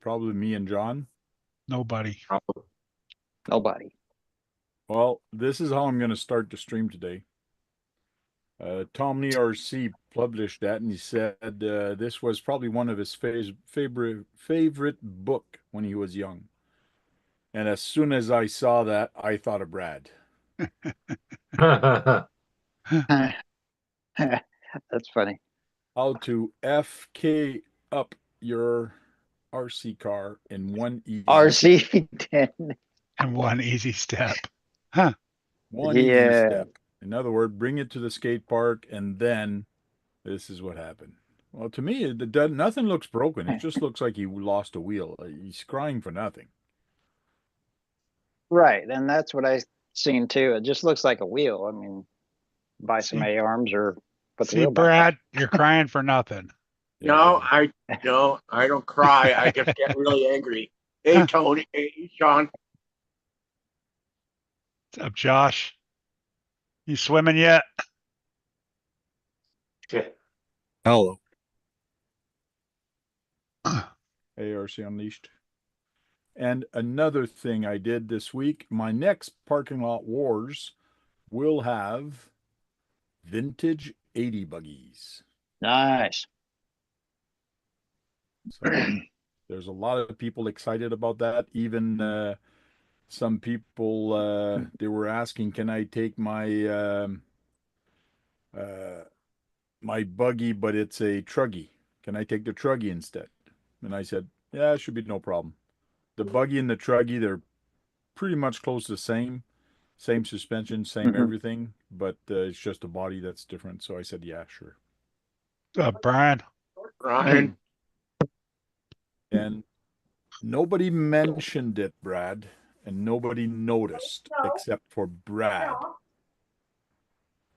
Probably me and John. Nobody. Nobody. Well, this is how I'm going to start the stream today. Tom RC published that, and he said this was probably one of his favorite book when he was young. And as soon as I saw that, I thought of Brad. That's funny. How to FK up your RC car in one easy RC10. And one easy step. Huh. one easy Yeah. step. In other words, bring it to the skate park, and then this is what happened. Well, to me, nothing looks broken. It just looks like he lost a wheel. He's crying for nothing. Right. And that's what I seen too. It just looks like a wheel. I mean, buy some See- A-arms or put the See, wheel back on. Brad, you're crying for nothing. No, I don't cry. I just get really angry. Hey, Tony. Hey, Sean. What's up, Josh? You swimming yet? Hello. ARC Unleashed. And another thing I did this week, my next parking lot wars will have vintage 80 buggies. Nice. So there's a lot of people excited about that. Even some people they were asking, can I take my buggy, but it's a truggy? Can I take the truggy instead? And I said, yeah, it should be no problem. The buggy and the truggy, they're pretty much close to the same suspension, same everything, but it's just a body that's different. So I said, yeah, sure. Brian. Ryan. And nobody mentioned it, Brad, and nobody noticed except for Brad.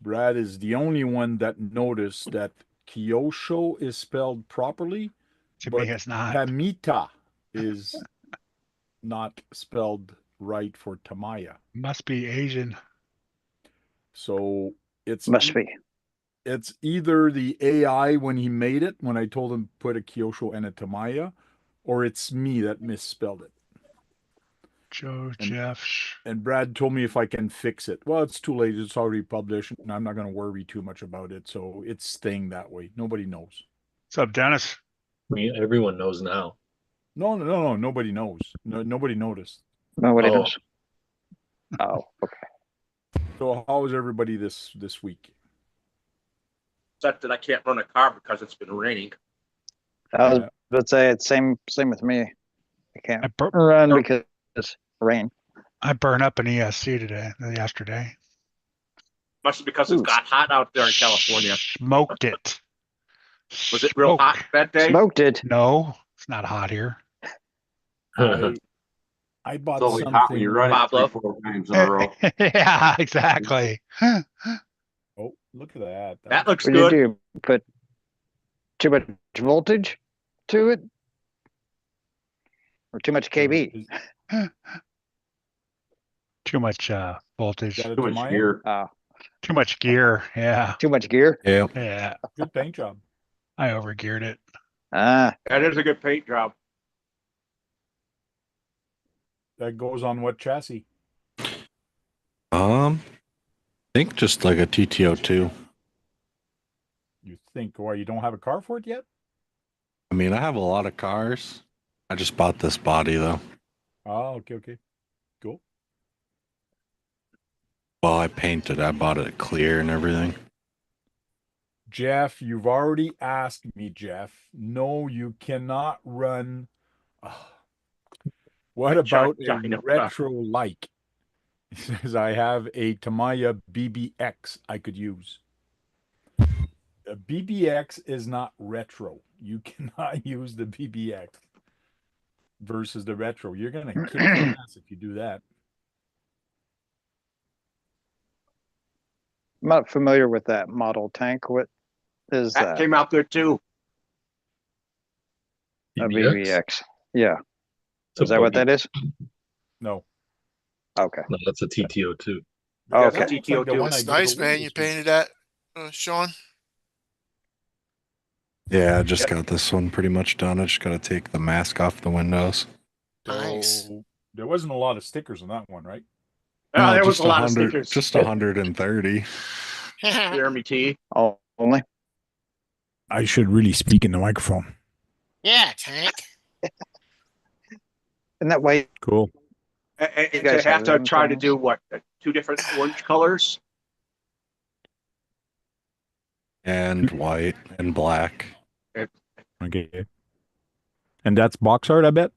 Brad is the only one that noticed that Kyosho is spelled properly, To but me, it's not. Tamita is not spelled right for Tamiya. Must be Asian. So Must be. it's either the AI when he made it, when I told him to put a Kyosho and a Tamiya, or it's me that misspelled it. Jeff. And Brad told me if I can fix it. Well, it's too late. It's already published, and I'm not going to worry too much about it. So it's staying that way. Nobody knows. What's up, Dennis? I mean, everyone knows now. No. Nobody knows. Nobody noticed. Nobody knows. Oh, okay. So how is everybody this week? Except that I can't run a car because it's been raining. I was about to say it's same with me. I can't I run because it's rain. I burned up an ESC yesterday. Must be because it's got hot out there in California. Smoked it. Was it real hot that day? Smoked it. No, it's not hot here. I bought It's always something. hot when you run it Pablo. 3-4 times in a row. Yeah, exactly. Oh, look at that. That looks What good. do you do? Put too much voltage to it? Or too much kV? Too much voltage. Got a Too much Tamiya? gear. Too much gear. Yeah. Too much gear? Yeah. Yeah. Good paint job. I overgeared it. Ah, That is a good paint job. That goes on what chassis? I think just like a TTO2. You think, why, you don't have a car for it yet? I mean, I have a lot of cars. I just bought this body though. Oh, okay. Cool. Well, I painted. I bought it clear and everything. Jeff, you've already asked me, Jeff. No, you cannot run. What about a retro-like? He says, I have a Tamiya BBX I could use. A BBX is not retro. You cannot use the BBX versus the retro. You're going to kick your ass if you do that. I'm not familiar with that model tank. What is That that? came out good too. A BBX. Yeah. It's a Is that what buggy. that is? No. Okay. No, that's a TTO2. That's a Okay. TTO2. One I That's gave nice, away man. You this week. painted that, Sean? Yeah, I just got this one pretty much done. I just got to take the mask off the windows. Nice. So there wasn't a lot of stickers on that one, right? Oh, No, there was just a lot of 100, stickers. just 130. Jeremy T. Oh, only. I should really speak in the microphone. Yeah, Tank. And that way, Cool. And You to guys have have to them try to things? do what? 2 different orange colors? And white and black. Okay. And that's box art, I bet.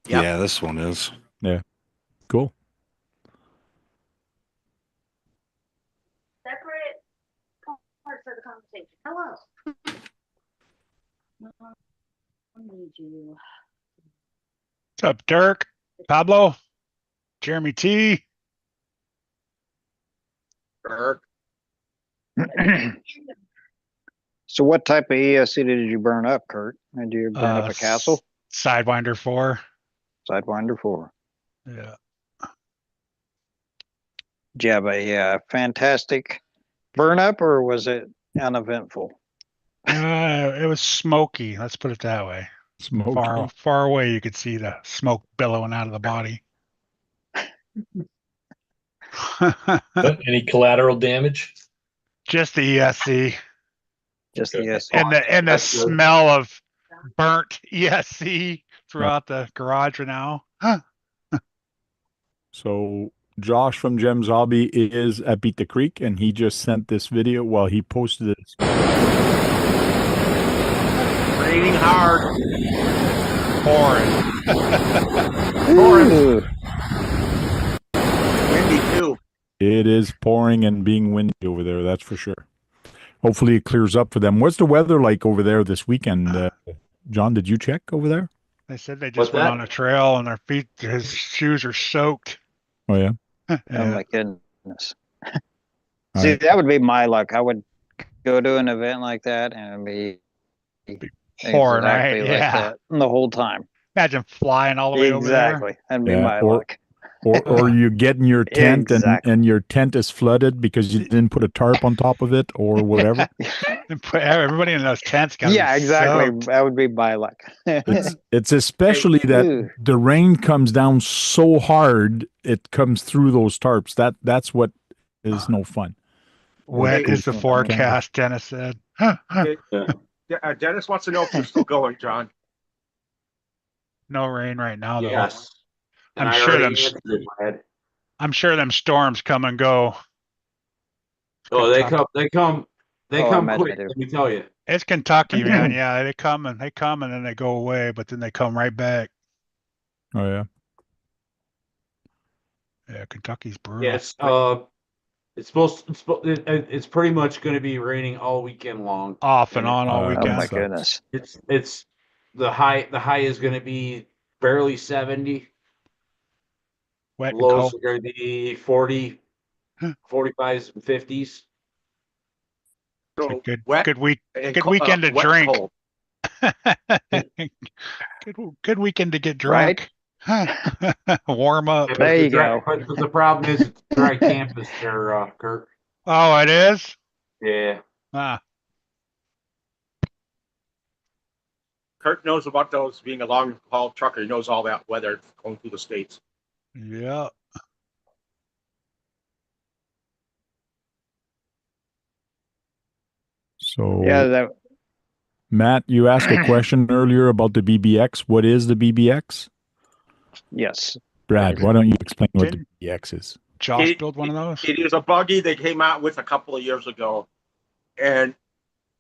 Yep. Yeah, this one is. Cool. Separate parts of the conversation. Hello. I need you. What's up, Dirk? Pablo? Jeremy T? Or so what type of ESC did you burn up, Kurt? Did you burn up a castle? Sidewinder 4. Sidewinder 4. Yeah. Did you have a fantastic burn up, or was it uneventful? It was smoky. Let's put it that way. Smoky. Far away, you could see the smoke billowing out of the body. Any collateral damage? Just the ESC Just the ESC. and the That's good. smell of burnt ESC throughout the garage now. So Josh from Jem's Hobby is at Beat the Creek, and he just sent this video. Well, he posted it. raining hard. Pouring. Windy too. It is pouring and being windy over there, that's for sure. Hopefully it clears up for them. What's the weather like over there this weekend? John, did you check over there? They said they just What's went that? on a trail and his shoes are soaked. Oh, yeah. Oh Yeah. my goodness. All See, right. that would be my luck. I would go to an event like that and be Pouring, exactly right? like Yeah. that the whole time. Imagine flying all the way over there. Exactly. That'd be Yeah, my or- luck. Or you get in your tent Exactly. and your tent is flooded because you didn't put a tarp on top of it or whatever. And put everybody in those tents got Yeah, exactly. soaked. That would be my luck. It's especially that Ew. the rain comes down so hard it comes through those tarps. That's what is no fun. Wet Hey, is the okay. forecast, Dennis said. Dennis wants to know if you're still going, John. No rain right now, though. Yes. And I'm I sure already them- answered it, Brad. I'm sure them storms come and go. Oh, they Kentucky. come Oh, I come imagine quick, they do. let me tell you. It's Kentucky, man. Yeah, they come and then they go away, but then they come right back. Oh yeah. Yeah, Kentucky's brutal. Yeah, it's pretty much going to be raining all weekend long. Off and on all Oh, Oh weekend. my sucks. goodness. It's the high is going to be barely 70. Wet and Lows cold. are going to be 40, 45s and 50s. So Good wet good and weekend to wet and drink. cold. good weekend to get Right? drunk. Warm up. Yeah, There but you go. But the problem is it's dry campus there, Kurt. Oh, it is? Yeah. Ah, Kurt knows about those being a long haul trucker. He knows all that weather going through the states. yeah. So Yeah, that Matt, you asked a question earlier about the BBX. What is the BBX? yes. Brad, why don't you explain what the Didn't- BBX is? Josh It- built one of those? It is a buggy they came out with a couple of years ago, and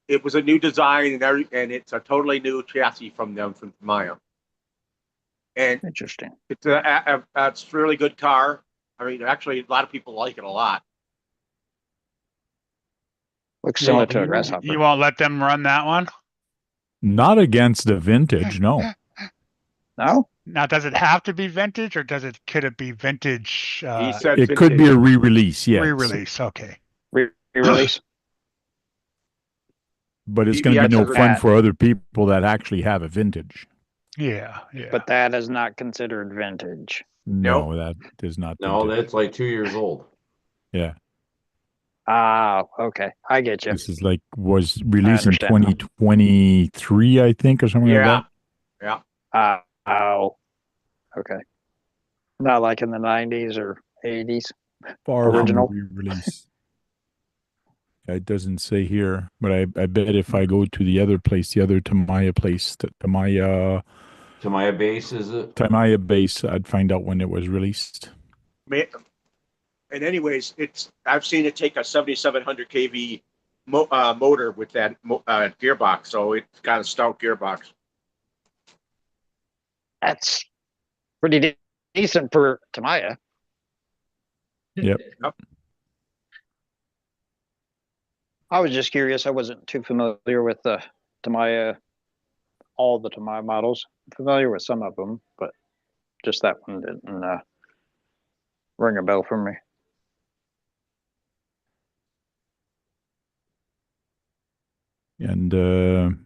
it was a new design and it's a totally new chassis from them from Tamiya. And Interesting. it's it's a really good car. I mean, actually, a lot of people like it a lot. Looks similar to a you- grasshopper. You won't let them run that one? Not against the vintage, no. No? Now, does it have to be vintage, or could it be vintage He said It could be a re-release, yes. re-release? Okay. Re-release? But it's going to be BBX no is fun that. for other people that actually have a vintage. Yeah, yeah. But that is not considered vintage. No, that is not No, vintage. that's like 2 years old. Yeah. Ah, okay. I get you. This is like was released in understand now. 2023, I think, or something like Yeah, that. yeah. Oh, okay. Not like in the 90s or 80s. Far Original. from re-release. It doesn't say here, but I bet if I go to the other place, the other Tamiya place, Tamiya base, is it? Tamiya base, I'd find out when it was released. And anyways, I've seen it take a 7,700 kV motor with that gearbox, so it's got a stout gearbox. That's pretty decent for Tamiya. Yep. I was just curious. I wasn't too familiar with the Tamiya, all the Tamiya models. I'm familiar with some of them, but just that one didn't ring a bell for me. And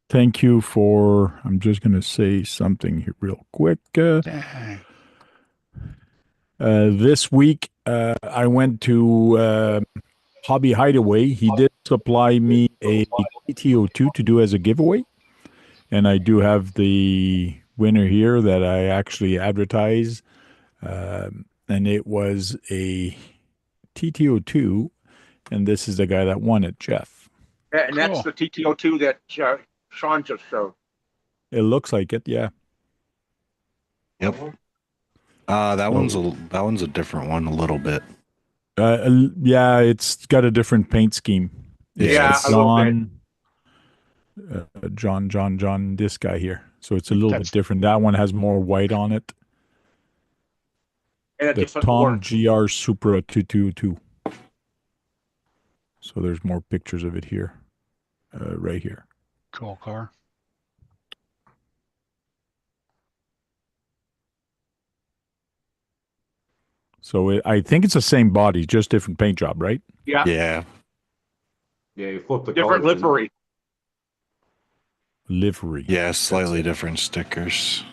thank you for, I'm just going to say something here real quick. Dang. This week, I went to Hobby Hideaway. He did supply me a TTO2 to do as a giveaway. And I do have the winner here that I actually advertise. And it was a TTO2. And this is the guy that won it, Jeff. And that's Cool. the TTO2 that Sean just showed. It looks like it, yeah. Yep. That one's a different one a little bit. Yeah, it's got a different paint scheme. It's Yeah, a little bit. John, this guy here. So it's a little That's- bit different. That one has more white on it. And a The different Tom board. GR Supra 222. So there's more pictures of it here, right here. Cool car. So I think it's the same body, just different paint job, right? Yeah, Yeah. Yeah, you flip the different colors. livery. Livery. Yeah, slightly different stickers.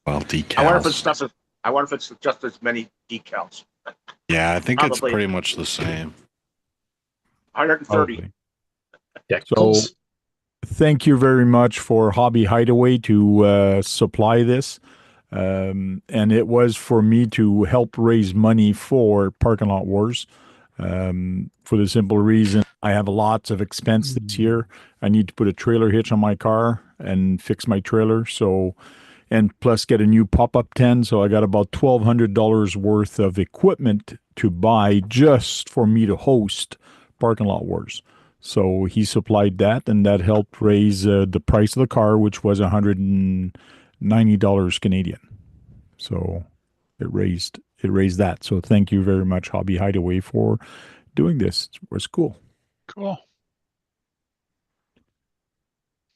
Well, decals. I wonder if it's just as many decals. Yeah, I think Probably. it's pretty much the same. 130. Probably. Decals. So thank you very much for Hobby Hideaway to supply this. And it was for me to help raise money for Parking Lot Wars. For the simple reason I have lots of expense this year. I need to put a trailer hitch on my car and fix my trailer. So, and plus get a new pop-up tent. So I got about $1,200 worth of equipment to buy just for me to host Parking Lot Wars. So he supplied that, and that helped raise the price of the car, which was $190 Canadian. So it raised that. So thank you very much, Hobby Hideaway, for doing this. It was cool. Cool.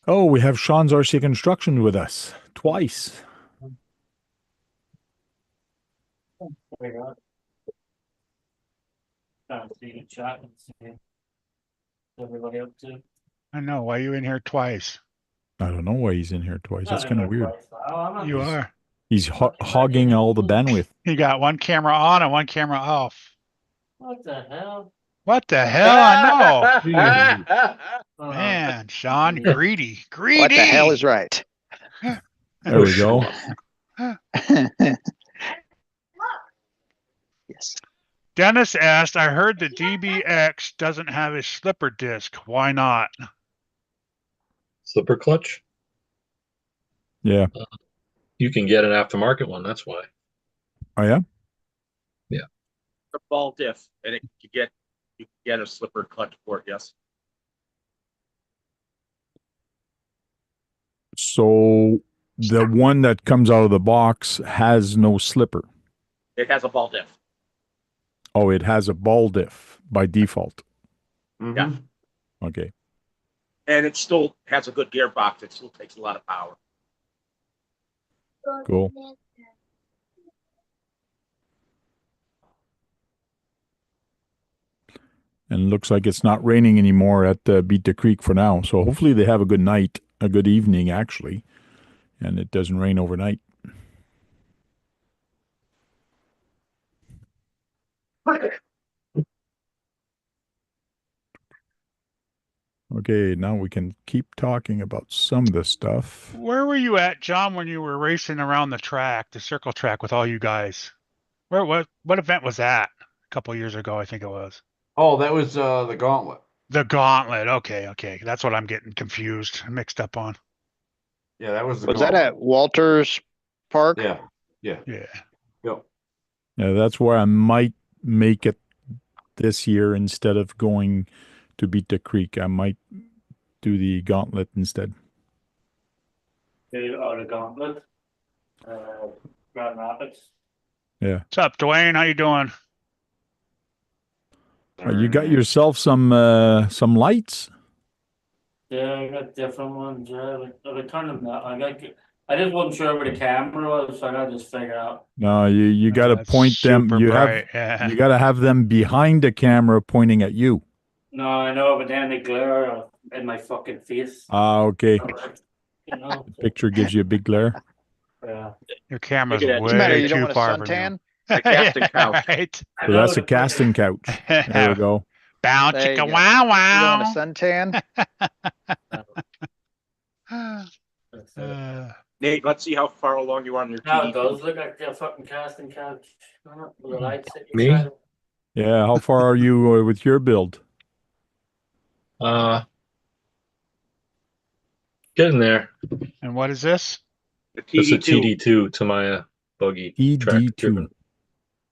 Oh, we have Sean's RC Construction with us twice. Everybody up to? I know. Why are you in here twice? I don't know why he's in here twice. That's kind of weird. You are. He's hogging all the bandwidth. You got one camera on and one camera off. What the hell? What the hell? I know. Uh, Man, Sean, greedy. Greedy. What the hell is right? There we go. Yes. Dennis asked, I heard the DBX doesn't have a slipper disc. Why not? Slipper clutch. Yeah. You can get an aftermarket one. That's why. Oh yeah. The ball diff, and you can get a slipper clutch for it. Yes. So the one that comes out of the box has no slipper. It has a ball diff. Oh, it has a ball diff by default. Mhm. Yeah. Okay. And it still has a good gearbox. It still takes a lot of power. Cool. And it looks like it's not raining anymore at Beat the Creek for now. So hopefully they have a good night, a good evening actually, and it doesn't rain overnight. Okay, now we can keep talking about some of the stuff. Where were you at, John, when you were racing around the track, the circle track with all you guys? What event was that? A couple of years ago, I think it was. Oh, that was the gauntlet. The Gauntlet. Okay. That's what I'm getting confused, mixed up on. Yeah, that was the Was that gauntlet. at Walters Park? Yeah. Yeah. Yep. Yeah, that's where I might make it this year instead of going to Beat the Creek. I might do the Gauntlet instead. The Gauntlet. Grand Rapids. Yeah. What's up, Dwayne? How you doing? You got yourself some lights. Yeah, I got different ones. Yeah, I turned them down. I just wasn't sure where the camera was, so I got to just figure out. No, you got to That's point them. super You bright, have you got to have them behind the camera pointing at you. No, I know, but then they glare in my fucking face. Ah, okay. You know. Picture gives you a big glare. Yeah. Your camera's Look at that. What's the matter? way You don't too want a far from you. suntan? The casting couch. Right. So that's a casting couch. There we go. Bow There you chicka go. wow You want a wow. suntan? Nate, let's see how far along you are on your Now it TD. does look like a fucking casting couch. With the lights sitting Me? inside. Yeah, how far are you with your build? Getting there. And what is this? The That's a TD2. TD2 Tamiya buggy. ED2.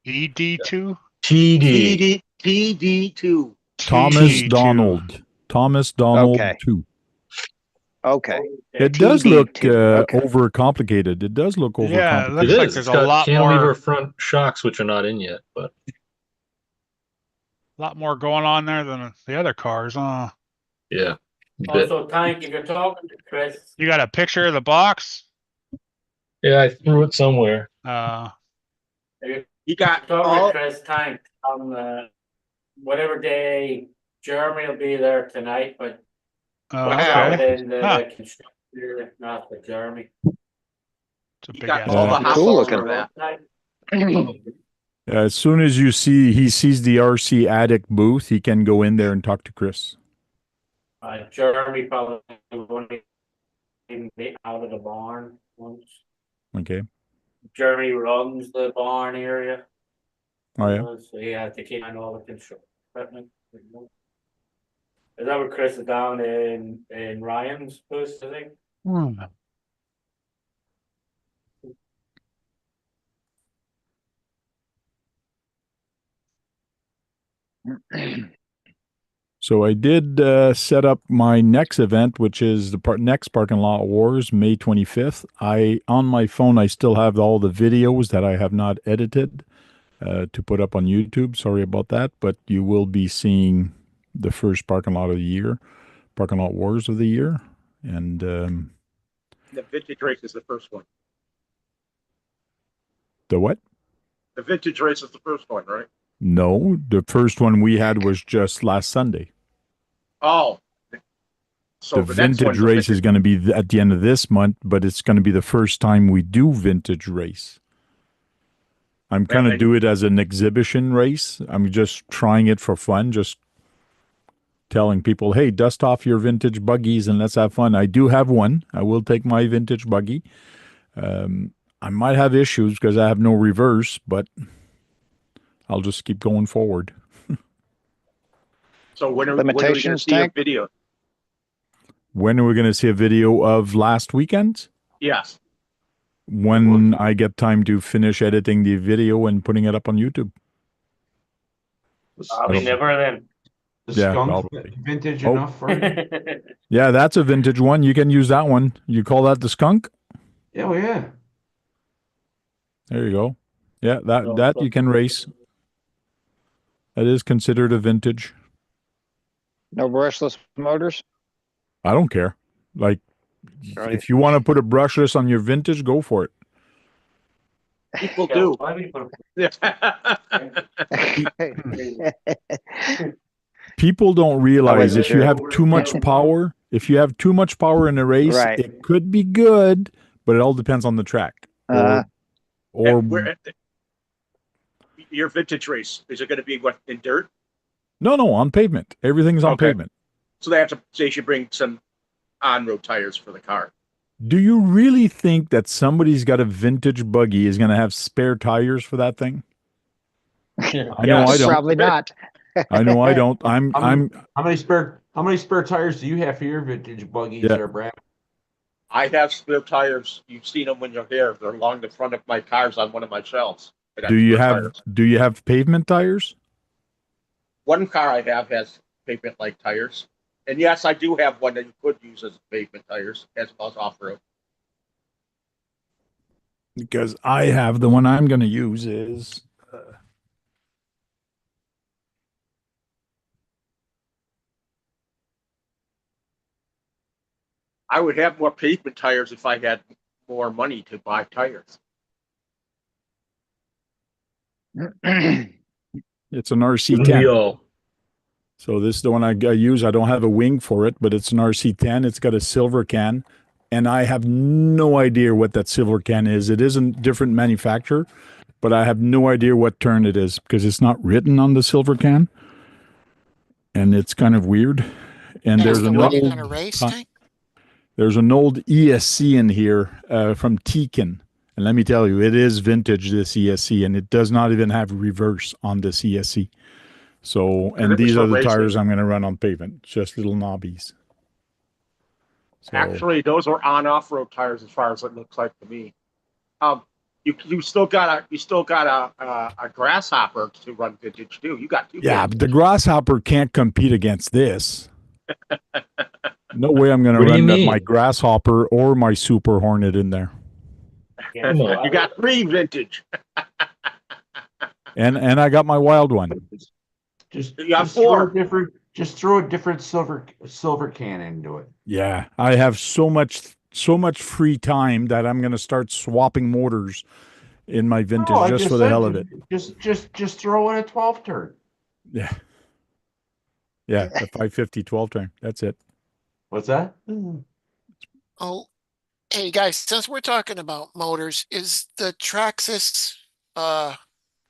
ED2? TD. TD2. Thomas TD2. Donald. Thomas Donald Okay. 2. Okay. It does look TD2. Okay. overcomplicated. It does look overcomplicated. Yeah, it It looks is. like It's there's a got lot cantilever more, front shocks, which are not in yet, but going on there than the other cars, huh? yeah. Also, Tank, if you're talking to Chris. You got a picture of the box? Yeah, I threw it somewhere. You got Talking all. to Chris Tank on whatever day Jeremy will be there tonight, but Wow. Okay. in the construction, not with Jeremy. It's a You big got ass all the box. hot Cool dogs looking. for that. As soon as he sees the RC Attic booth, he can go in there and talk to Chris. Jeremy probably won't even be out of the barn once. Okay. Jeremy runs the barn area. Oh, yeah. So he has to keep on all the construction equipment. Is that what Chris is down in Ryan's booth, I think? So I did set up my next event, which is the next Parking Lot Wars, May 25th. On my phone, I still have all the videos that I have not edited to put up on YouTube. Sorry about that, but you will be seeing the first Parking Lot of the year, Parking Lot Wars of the year. And The vintage race is the first one. the what? The vintage race is the first one, right? No, the first one we had was just last Sunday. Oh. So The next vintage one's race is going to be at the end of this month, but it's going to be the first time we do vintage race. I'm going to do it as an exhibition race. I'm just trying it for fun, just telling people, hey, dust off your vintage buggies and let's have fun. I do have one. I will take my vintage buggy. I might have issues because I have no reverse, but I'll just keep going forward. So when are we going to Limitations, see a Tank? video? When are we going to see a video of last weekend? Yes. When I get time to finish editing the video and putting it up on YouTube. Probably never then. The Yeah, skunk probably. vintage Oh. enough for you? Yeah, that's a vintage one. You can use that one. You call that the skunk? Yeah, well, yeah. There you go. Yeah, that you can race. That is considered a vintage. No brushless motors? I don't care. Like, Right. if you want to put a brushless on your vintage, go for it. People do. People don't realize wasn't if you sure. have too much power, in a race, Right. it could be good, but it all depends on the track. Or Your vintage race, is it going to be what, in dirt? no, on pavement. Everything's on Okay. pavement. So they should bring some on-road tires for the car. Do you really think that somebody's got a vintage buggy is going to have spare tires for that thing? I know I don't. Probably not. I know I don't. I'm How many spare tires do you have for your vintage buggies Yeah. there, Brad? I have spare tires. You've seen them when you're here. They're along the front of my cars on one of my shelves. I got do you spare have tires. do you have pavement tires? One car I have has pavement-like tires. And yes, I do have one that you could use as pavement tires as well as off-road. Because I have the one I'm going to use is I would have more pavement tires if I had more money to buy tires. it's an We RC10. all. So this is the one I use. I don't have a wing for it, but it's an RC10. It's got a silver can, and I have no idea what that silver can is. It is a different manufacturer, but I have no idea what turn it is because it's not written on the silver can, and it's kind of weird. And That's there's the an one you're old gonna race, Tank? there's an old ESC in here from Tekin, and let me tell you, it is vintage, this ESC, and it does not even have reverse on this ESC. So, and these are the tires I'm going to run on pavement, just little knobbies. So, Actually, those are on-off-road tires as far as it looks like to me. You still got a grasshopper to run vintage too. You got two. yeah, vintage. but the Grasshopper can't compete against this. No way I'm going to What do you run mean? my Grasshopper or my Super Hornet in there. Yeah, You got three vintage. And I got my wild one. Just, You got just throw four. a different, just throw a different silver can into it. Yeah, I have so much free time that I'm going to start swapping motors in my vintage I just for the said, hell of it. Just throw in a 12 turn. Yeah. Yeah, the 550 12 turn. That's it. What's that? Oh, hey guys, since we're talking about motors, is the Traxxas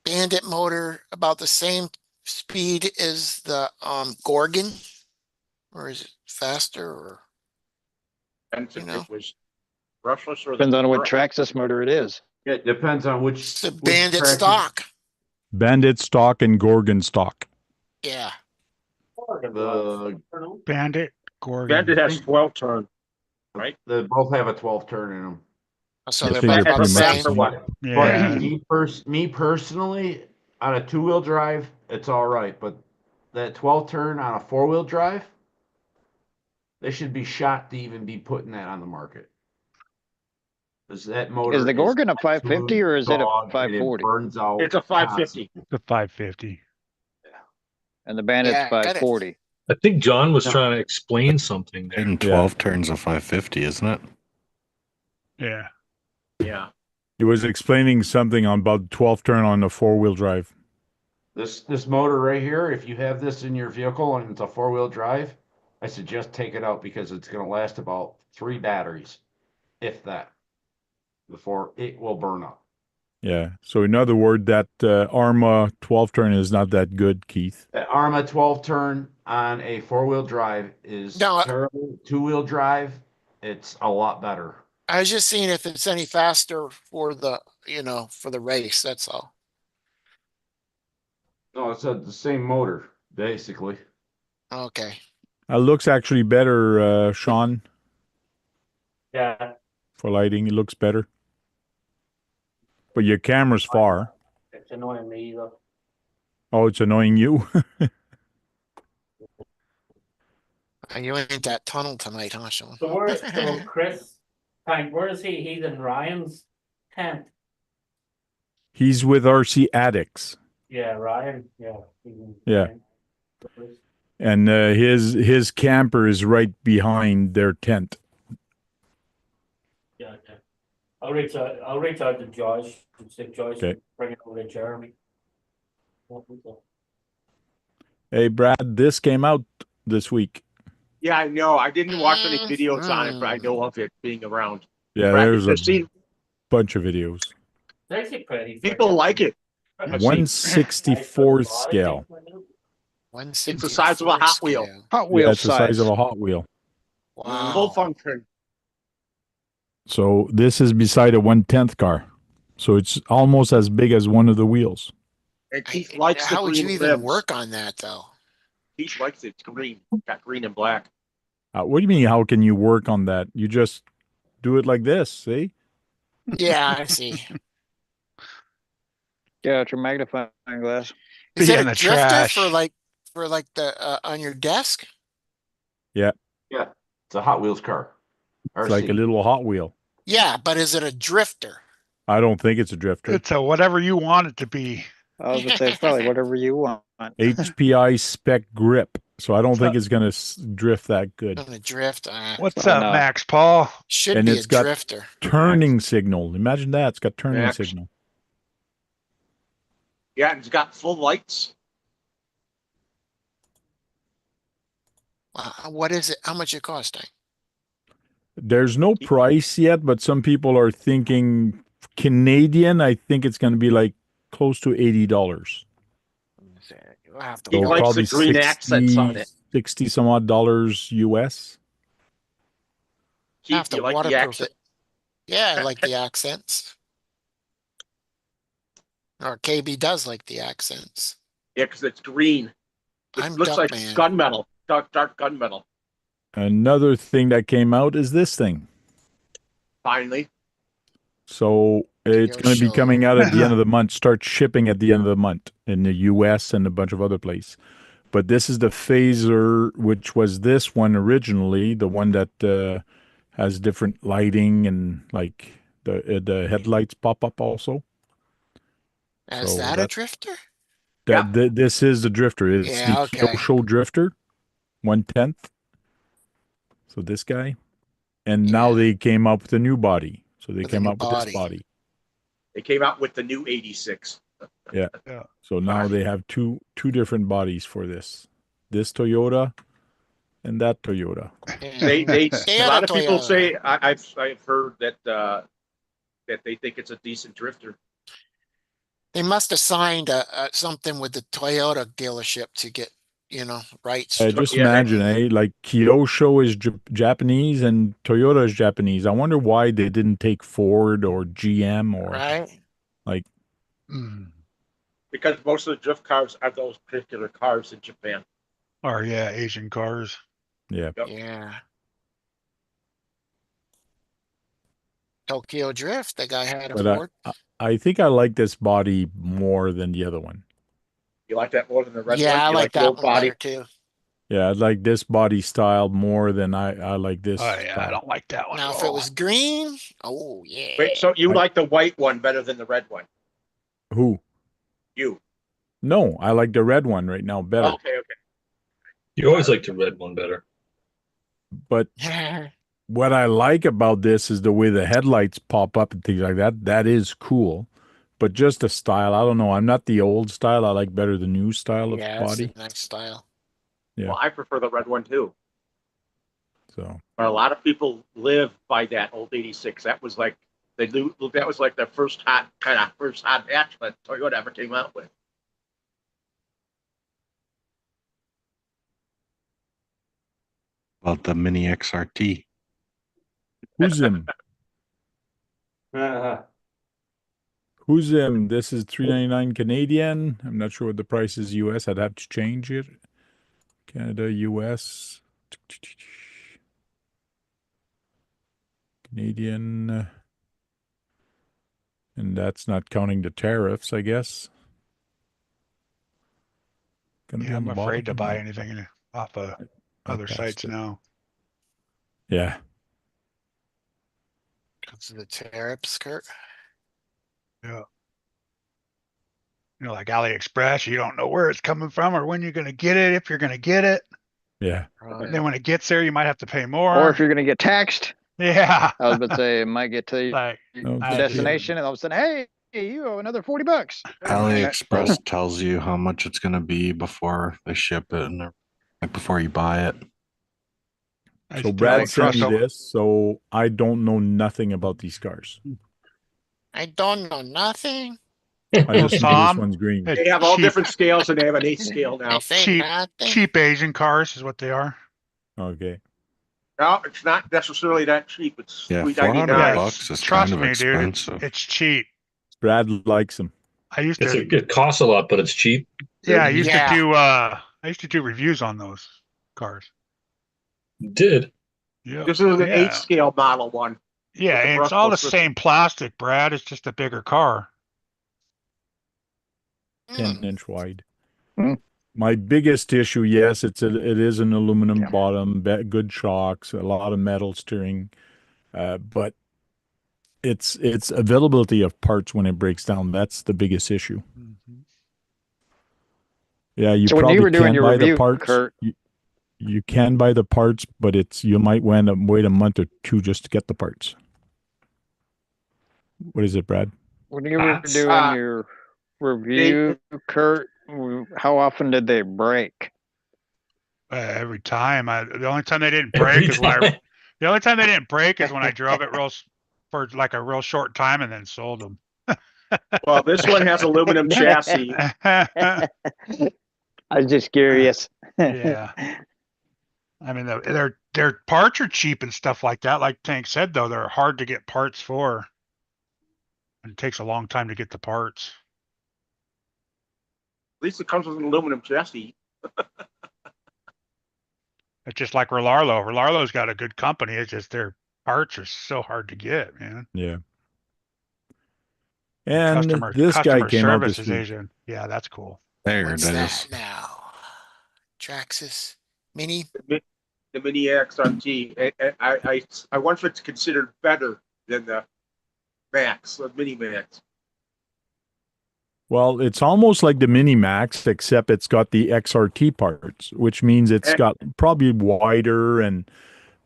Bandit motor about the same speed as the Gorgon? Or is it faster or And You know? it was brushless or Depends on what Traxxas motor it is. It depends on which. it's the which Bandit track- stock? Bandit stock and Gorgon stock. Yeah. The Bandit, Gorgon. Bandit has 12 turn. Right. They both have a 12 turn in them. So I they're think about they're the pretty much same. the same. But Yeah. me personally, on a 2-wheel drive, it's all right. But that 12 turn on a 4-wheel drive, they should be shot to even be putting that on the market. Because that motor Is the Gorgon a 550 or is it a dog, and 540? It burns out. It's a 550. The 550. And the Bandit's Yeah, got it. 540. I think John was No. trying to explain something there. And 12 turns of 550, isn't it? Yeah. Yeah. He was explaining something on about 12 turn on the 4-wheel drive. This motor right here, if you have this in your vehicle and it's a 4-wheel drive, I suggest take it out because it's going to last about 3 batteries, if that, before it will burn up. Yeah. So in other words, that Arma 12 turn is not that good, Keith. The Arma 12 turn on a 4-wheel drive is No, terrible. 2-wheel drive, it's a lot better. I was just seeing if it's any faster for the, for the race, that's all. No, it's the same motor, basically. Okay. Looks actually better, Sean, Yeah, for lighting. It looks better. But your camera's far. it's annoying me either. Oh, it's annoying you? And you ain't that tunnel tonight, huh, Sean? So Chris, Tank, where is he? He's in Ryan's tent. He's with RC Addicts. Yeah, Ryan. Yeah. Yeah. And his camper is right behind their tent. Yeah. I'll reach out to Josh and see if Josh Okay. can bring it over to Jeremy. Hey, Brad, this came out this week. Yeah, I know. I didn't watch any videos on it, but I know of it being around. Yeah, Brad, there's a I've seen bunch of videos. It's actually pretty. people like it. I've seen- 1/64 scale. 160 It's the size of a Hot Wheel. scale. Hot Yeah, wheel it's the size size. of a Hot Wheel. Full Wow. function. So this is beside a 1/10 car. So it's almost as big as one of the wheels. And Keith likes the How would you green even rims. work on that though? Keith likes it. It's green. Got green and black. What do you mean? How can you work on that? You just do it like this. See? Yeah, I see. Yeah, it's your magnifying glass. Is Be it in a the drifter trash. for like the on your desk? Yeah, it's a Hot Wheels car. It's like a RC. little Hot Wheel. Yeah, but is it a drifter? I don't think it's a drifter. It's a whatever you want it to be. I was gonna say it's probably whatever you want. HPI spec grip. So I don't think it's going to drift that good. Gonna drift. What's Probably up, not. Max Paul? Should And be it's a got drifter. turning signal. Imagine that. It's got turning Max. signal. Yeah, and it's got full lights. What is it? How much it costing? There's no price yet, but some people are thinking Canadian. I think it's going to be like close to $80. You'll have to He So likes probably the green accents on it. 60 some odd dollars US. have Keith, to you like the waterproof accent? it. Yeah, I like the accents. Or KB does like the accents. Yeah, because it's green. It I'm looks like Duckman. gunmetal. Dark gunmetal. Another thing that came out is this thing. Finally. So it's going to be Show. coming out at the end of the month, start shipping at the end of the month in the US and a bunch of other places. But this is the phaser, which was this one originally, the one that has different lighting and like the headlights pop up also. Is So that a drifter? This is the drifter. It's Yeah, the okay. Kyosho drifter, 1/10. So this guy. And now Yeah. they came up with a new body. So they With a came new up with this body. They came out with the new 86. Yeah. Yeah. So now they have two different bodies for this. This Toyota and that Toyota. They They a had lot a of people Toyota. say I've heard that that they think it's a decent drifter. They must have signed something with the Toyota dealership to get, rights. Just Yeah, imagine, like Kyosho is Japanese and Toyota is Japanese. I wonder why they didn't take Ford or GM or Right? like. because most of the drift cars are those particular cars in Japan. Or yeah, Asian cars. Yeah. Yep. Yeah. Tokyo Drift, the guy had a But Ford. I think I like this body more than the other one. You like that more than the red one? Yeah, I You like low that one body? better too. Yeah, I like this body style more than I like this. Oh yeah, I style. don't like that one. Now, at if it all. was green, oh yeah. Wait, so you like the white one better than the red one? Who? You? No, I like the red one right now better. Okay. You always like the red one better. But what I like about this is the way the headlights pop up and things like that. That is cool. But just the style, I don't know. I'm not the old style. I like better the new style of Yeah, body. it's a nice style. Yeah. Well, I prefer the red one too. So But a lot of people live by that old 86. That was like that was like the first hot hatch that Toyota ever came out with. About the Mini XRT. who's him? Uh, Who's him? This is $399 Canadian. I'm not sure what the price is US. I'd have to change it. Canada, US. Canadian. And that's not counting the tariffs, I guess. Gonna be Yeah, on I'm the afraid to bottom? buy anything off of I other passed sites it. now. Yeah. Because of the tariffs, Kurt. Like AliExpress, you don't know where it's coming from or when you're going to get it, if you're going to get it. Yeah. And then when it gets there, you might have to pay more. Or if you're gonna get taxed, yeah. I was about to say it might get to Like, Oh, the I- destination, and all of a sudden, hey, you owe another $40. AliExpress tells you how much it's going to be before they ship it and like before you buy it. I So still Brad don't sent trust me them. this, so I don't know nothing about these cars. I don't know nothing. I just know this Tom, one's green. it's They have all cheap, different scales, and they have an 8 scale now. They say, cheap, aren't they? cheap Asian cars is what they are. Okay. No, it's not necessarily that cheap. It's Yeah, $399. $400 is Trust kind of me, dude, expensive. it's cheap. Brad likes them. I used It's to, it costs a lot, but it's cheap. yeah, I used Yeah. to do reviews on those cars. Did. Yeah, This is an yeah. 8 scale model one. Yeah, with the and it's all brushless the system. same plastic, Brad. It's just a bigger car. 10-inch wide. Hmm. My biggest issue, yes, it is an aluminum Yeah. bottom, good shocks, a lot of metal steering, but it's availability of parts when it breaks down. That's the biggest issue. Yeah, you So when probably you were doing can your buy review, the parts. Kurt, You can buy the parts, but you might end up wait a month or two just to get the parts. What is it, Brad? when you were Bots? doing your review, Kurt, how often did they break? Every time. The only time they didn't Every break is when time. the only time they didn't break is when I drove it for like a real short time and then sold them. Well, this one has aluminum chassis. I was just curious. Yeah. I mean, their parts are cheap and stuff like that. Like Tank said, though, they're hard to get parts for. And it takes a long time to get the parts. At least it comes with an aluminum chassis. It's just like Relarlo. Relarlo's got a good company. It's just their parts are so hard to get, man. Yeah. And Customer this guy came out service this is week. Asian. Yeah, that's cool. There What's it that is. now? Traxxas Mini? The Mini XRT. I wonder if it's considered better than the Max, the Mini Max. Well, it's almost like the Mini Max, except it's got the XRT parts, which means it's got probably wider and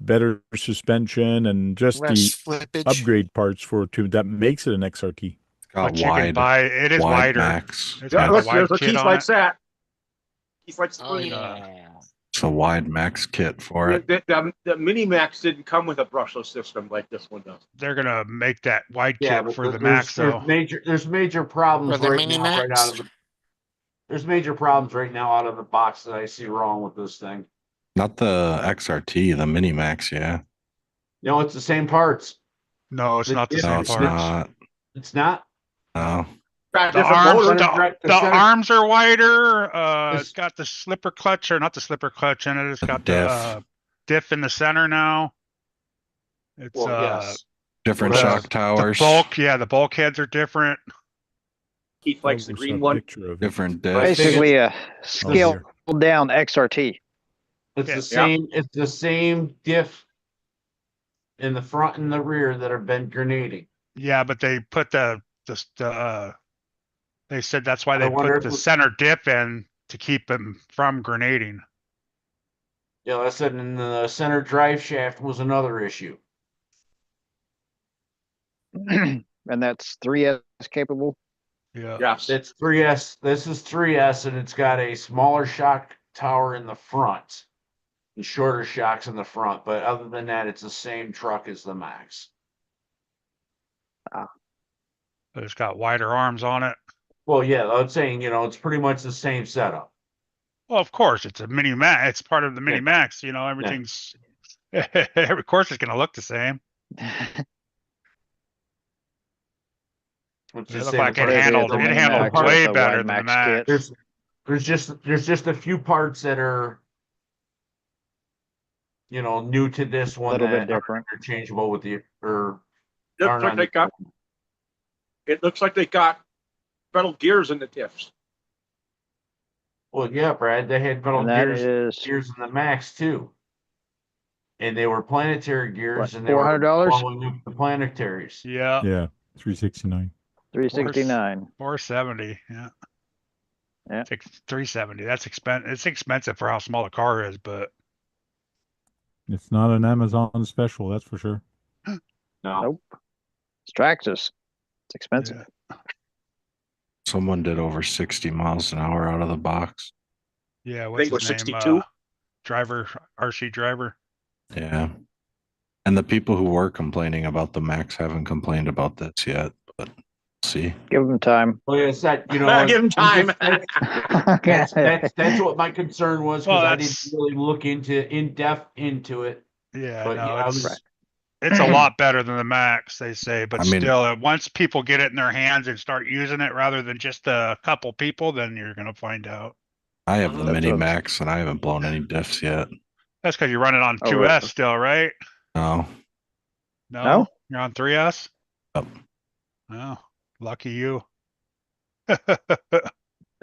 better suspension and just Less the flippage. upgrade parts that makes it an XRT. It's got But you can buy it is wide wider. max. It's Yeah, got look, a wide look, kit Keith on likes it. that. Keith likes Oh, green. yeah. It's a wide max kit for it. The Mini Max didn't come with a brushless system like this one does. They're gonna make that wide Yeah, kit but for the there's, Max, there's though. major problems For the right Mini now, right Max? out of the. There's major problems right now out of the box that I see wrong with this thing. Not the XRT, the Mini Max, yeah. You know, it's the same parts. No, it's not the No, same No, it's parts. not. It's not. No. Got a The different arms, motor. the arms are wider. This- It's got the slipper clutch, or not the slipper clutch in it. It's The got diff. the diff in the center now. It's Well, yes. Different the- shock the towers. bulk. Yeah, the bulkheads are different. Keith likes the There's green a one. picture of it. Different But I diff. think Basically, a here. scaled down XRT. It's Yeah. the same. It's the same diff in the front and the rear that have been grenading. Yeah, but they put they said that's why I they wonder put the if- center dip in to keep them from grenading. Yeah, I said, and the center drive shaft was another issue. And that's 3S capable. Yeah. Yes. It's 3S. This is 3S, and it's got a smaller shock tower in the front and shorter shocks in the front. But other than that, it's the same truck as the Max. But it's got wider arms on it. Well, yeah, I'm saying, it's pretty much the same setup. Well, of course, it's a Mini Max. It's part of the Mini Yeah. Max. Everything's. Of course, it's going to look the same. It's It the looked same like part. it handled the Mini handled Max way with the better wide than the max Max. kit. There's just a few parts that are, new to this A one little bit that are different. interchangeable with the or Looks aren't like on they got. It looks like they got metal gears in the diffs. Well, yeah, Brad, they had metal And that gears is in the Max too. And they were planetary gears, What, and they were $400? following up the planetaries. Yeah, Yeah, 369. 369. 470. Yeah. Yeah. 370. That's expensive. It's expensive for how small the car is, but It's not an Amazon special, that's for sure. No, Nope. It's Traxxas. It's expensive. yeah. Someone did over 60 miles an hour out of the box. Yeah, They what's were his name? 62? Driver, RC driver. Yeah. And the people who were complaining about the Max haven't complained about this yet, but See, Oh, Give them time. Like I said, you know, Give him time. that's what my concern was because Well, I didn't really look in depth into it. yeah, But no, yeah, I it's was it's a lot better than the Max, they say, but I mean- still, once people get it in their hands and start using it rather than just a couple people, then you're gonna find out. I have the That's Mini what- Max and I haven't blown any diffs yet. That's because you run it on Oh, 2S really? still, right? No. No, No? you're on 3S. Yep. Oh, lucky you. Yeah,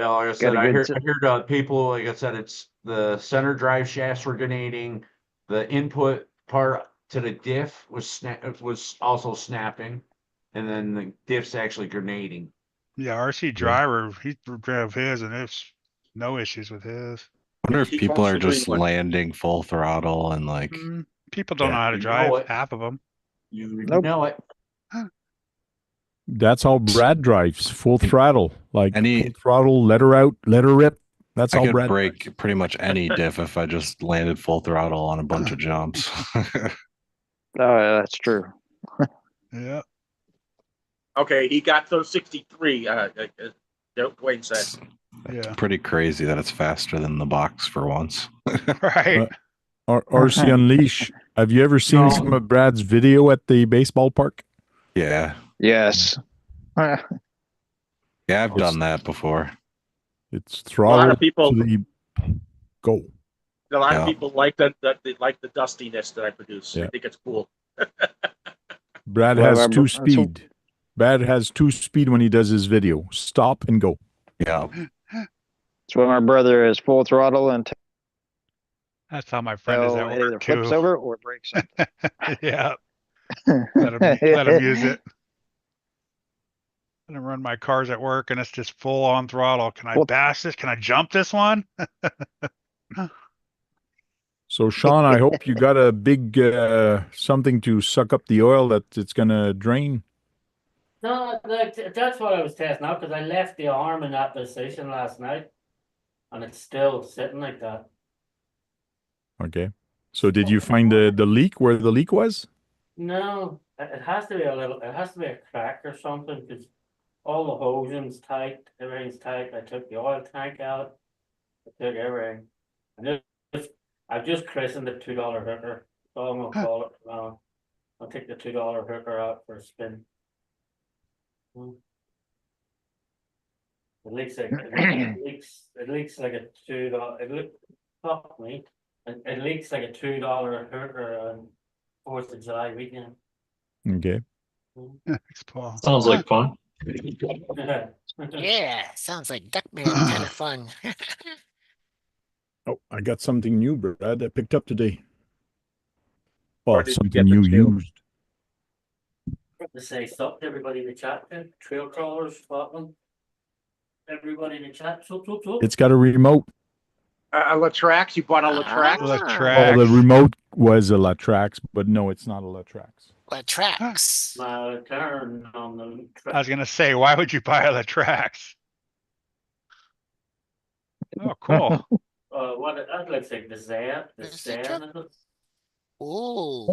like I said, Got a I good heard people, like I said, it's the center drive shafts were grenading, the input part to the diff was also snapping, and then the diff's actually grenading. Yeah, RC driver, he drove his and there's no issues with his. I wonder if He people are functions just really well. landing full throttle and like, People don't Yeah. know how to You drive, know it. half of them. You Nope. know it. That's how Brad drives, full throttle. Like Any- full throttle, let her out, let her rip. That's I how could Brad break pretty much any diff if I just landed full throttle on a bunch of jumps. Oh, yeah, that's true. Yeah. Okay, he got those 63. Dwayne said. Yeah. Pretty crazy that it's faster than the box for once. Right. RC Unleash. Have you ever seen No. some of Brad's video at the baseball park? Yeah. Yes. Yeah, I've done that before. It's A lot throttle of people, to the go. a lot of Yeah. people like the dustiness that I produce. Yeah. I think it's cool. Brad Well, has I'm- two so- speed. Brad has 2 speed when he does his video. Stop and go. Yeah. It's when my brother is full throttle and That's how my friend is tail at it either work flips too. over or breaks something. Yeah. Let him use it. Let him run my cars at work and it's just full on throttle. Can I Well- bash this? Can I jump this one? So Sean, I hope you got a big something to suck up the oil that it's gonna drain. No, that's what I was testing out, because I left the arm in that position last night. And it's still sitting like that. Okay. So did you find the leak where the leak was? No, it has to be it has to be a crack or something, because all the hosing's tight, everything's tight. I took the oil tank out. I took everything. And I've just christened the $2 hooker. That's all I'm gonna call it now. I'll take the $2 hooker out for a spin. It leaks like it leaks like a $2. Fuck me. It leaks like a $2 hooker on 4th of July weekend. Okay. Thanks, Paul. Sounds like fun. Yeah, sounds like Duckman kind of fun. Oh, I got something new, Brad. I picked up today. Or Well, did you something get the you tail? used. To say stop to everybody in the chat, trail crawlers, Scotland. Everybody in the chat, so. It's got a remote. A Latrax, you bought a Latrax? Oh, Latrax. the remote was a Latrax, but no, it's not a Latrax. Latrax. My turn on the I was gonna say, why would you buy a Latrax? Oh, cool. what that looks like the Zan, Is it truck? Ooh.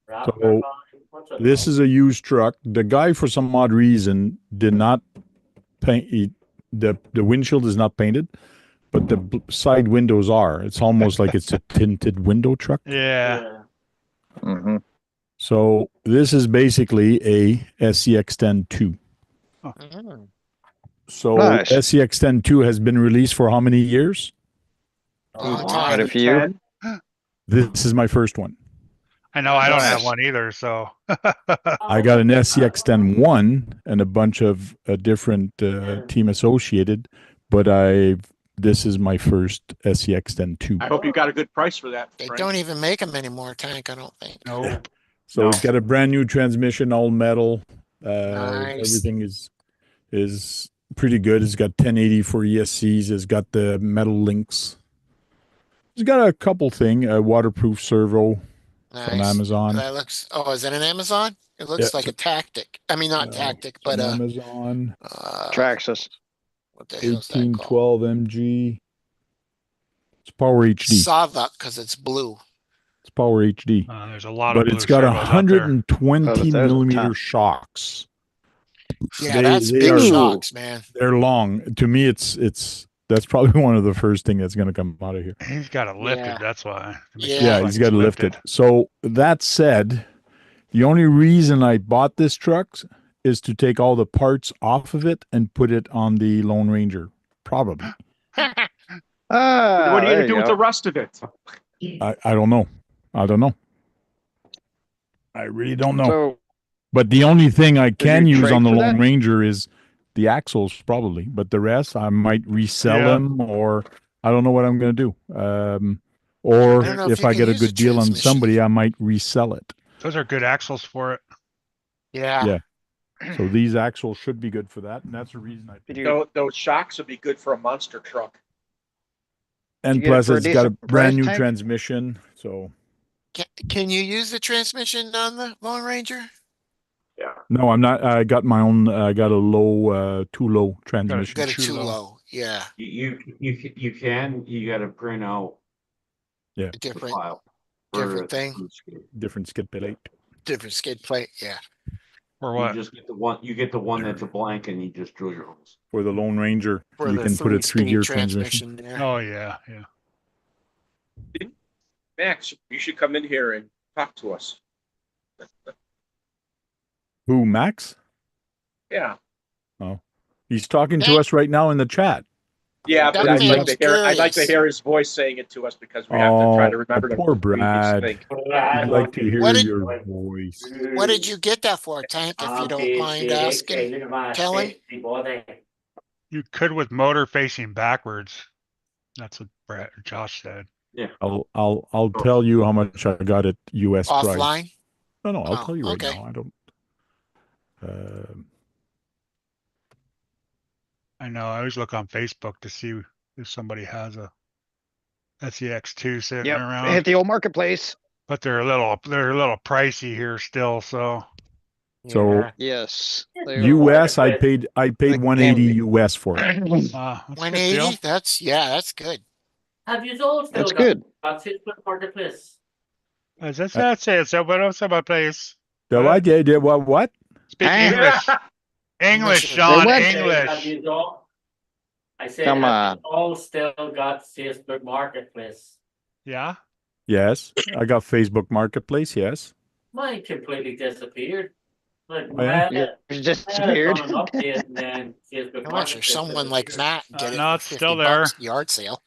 Raptor So, body, what's it This called? is a used truck. The guy, for some odd reason, did not paint the windshield is not painted, but the side windows are. It's almost like it's a tinted window truck. Yeah. Mm-hmm. So this is basically a SCX-10 2. Mm. So Nice. SCX-10 2 has been released for how many years? Long Quite a time. few. This is my first one. I know I don't have Nice. one either, so I got an SCX-10 1 and a bunch of different team associated, but this is my first SCX-10 2. I hope you got a good price for that. They Frank. don't even make them anymore, Tank, I don't think. nope. So it's got a brand new transmission, all metal. Nice. Everything is pretty good. It's got 1080 for ESCs. It's got the metal links. It's got a couple a waterproof servo from Nice. Amazon. That looks, oh, is that an Amazon? It looks Yeah, like a Tactic. I mean, not Tactic, but From Amazon. Traxxas. what the hell's that called? 1812 MG. It's Power HD. Savak, because it's blue. It's Power HD. There's a lot But of it's got blue servos out there. 120 Oh, there's a millimeter ton. shocks. Yeah, that's they big are- shocks, man. They're long. To me, that's probably one of the first thing that's going to come out of here. He's got it lifted. Yeah. That's why. To make it Yeah. look Yeah, like he's it's got to lift it. So that said, the only reason I bought this truck is to take all the parts off of it and put it on the Lone Ranger. Probably. Ah, What are you there gonna do with go. the rest of it? I don't know. I don't know. I really don't know. So But the only thing I can you use on trade the for Lone that? Ranger is the axles, probably. But the rest, I might resell Yeah. them, or I don't know what I'm going to do. I Or don't know if if you I can get a use the good deal on transmission. somebody, I might resell it. Those are good axles for it. Yeah. Yeah. So these axles should be good for that, and that's the reason I Did picked you- it. Those shocks would be good for a monster truck. And you get it plus, for a it's got a decent brand price, new Tank? transmission. So Can you use the transmission on the Lone Ranger? Yeah. no, I'm not. I got my own. I got a low, too low transmission. Got it Too too low. low. Yeah. You can. You got to print out Yeah, A the different file. for different the thing. cruise skid. different skid plate. Different skid plate. Yeah. For You what? just get the one. You get the one that's a blank, and you just drill your holes. For the Lone Ranger, For you the can put a 3-speed three-gear transmission. there. Oh yeah, yeah. Max, you should come in here and talk to us. Who, Max? Yeah. He's talking to Yeah. us right now in the chat. Yeah, That but I'd like man's to hear. I'd like to curious. hear his voice saying it to us because we have to try to remember to poor read these Brad. things. I'd like to hear What did- your voice. What did you get that for, Tank? If you don't mind asking. Telling? You could with motor facing backwards. That's what Josh said. I'll tell you how much I got at US price. Offline? No, I'll Oh, tell you right okay. now. I don't. I know. I always look on Facebook to see if somebody has a SEX2 sitting Yep. around. Hit the old marketplace. But they're a little pricey here still. So So Yeah. Yes. they are. US, I paid Like 180 candy. US for it. that's a good 180? deal. That's good. Have you all still That's good. got it for the place? As I say, so what else about place? So I did what? Speak Ah. English. English, Say Sean. what? Have English. you all- I said, Come have you on. all still got Facebook Marketplace? Yeah. Yes, I got Facebook Marketplace. Yes. Mine completely disappeared. Like, Oh, yeah? Yeah, it disappeared. Done an update and then Facebook Unless you're Marketplace someone like disappeared. Matt and get it No, for it's 50 still bucks there. at yard sale.